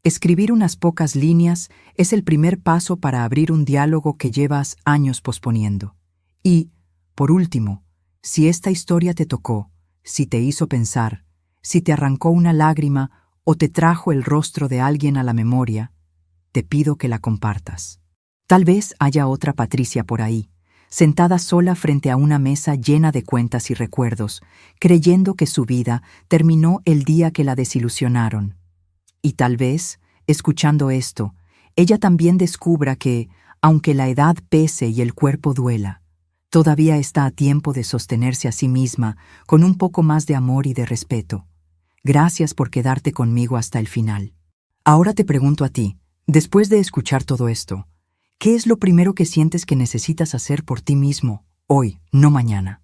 escribir unas pocas líneas es el primer paso para abrir un diálogo que llevas años posponiendo. Y, por último, si esta historia te tocó, si te hizo pensar, si te arrancó una lágrima o te trajo el rostro de alguien a la memoria, te pido que la compartas. Tal vez haya otra Patricia por ahí, sentada sola frente a una mesa llena de cuentas y recuerdos, creyendo que su vida terminó el día que la desilusionaron. Y tal vez, escuchando esto, ella también descubra que, aunque la edad pese y el cuerpo duela, todavía está a tiempo de sostenerse a sí misma con un poco más de amor y de respeto. Gracias por quedarte conmigo hasta el final. Ahora te pregunto a ti, después de escuchar todo esto, ¿qué es lo primero que sientes que necesitas hacer por ti mismo, hoy, no mañana?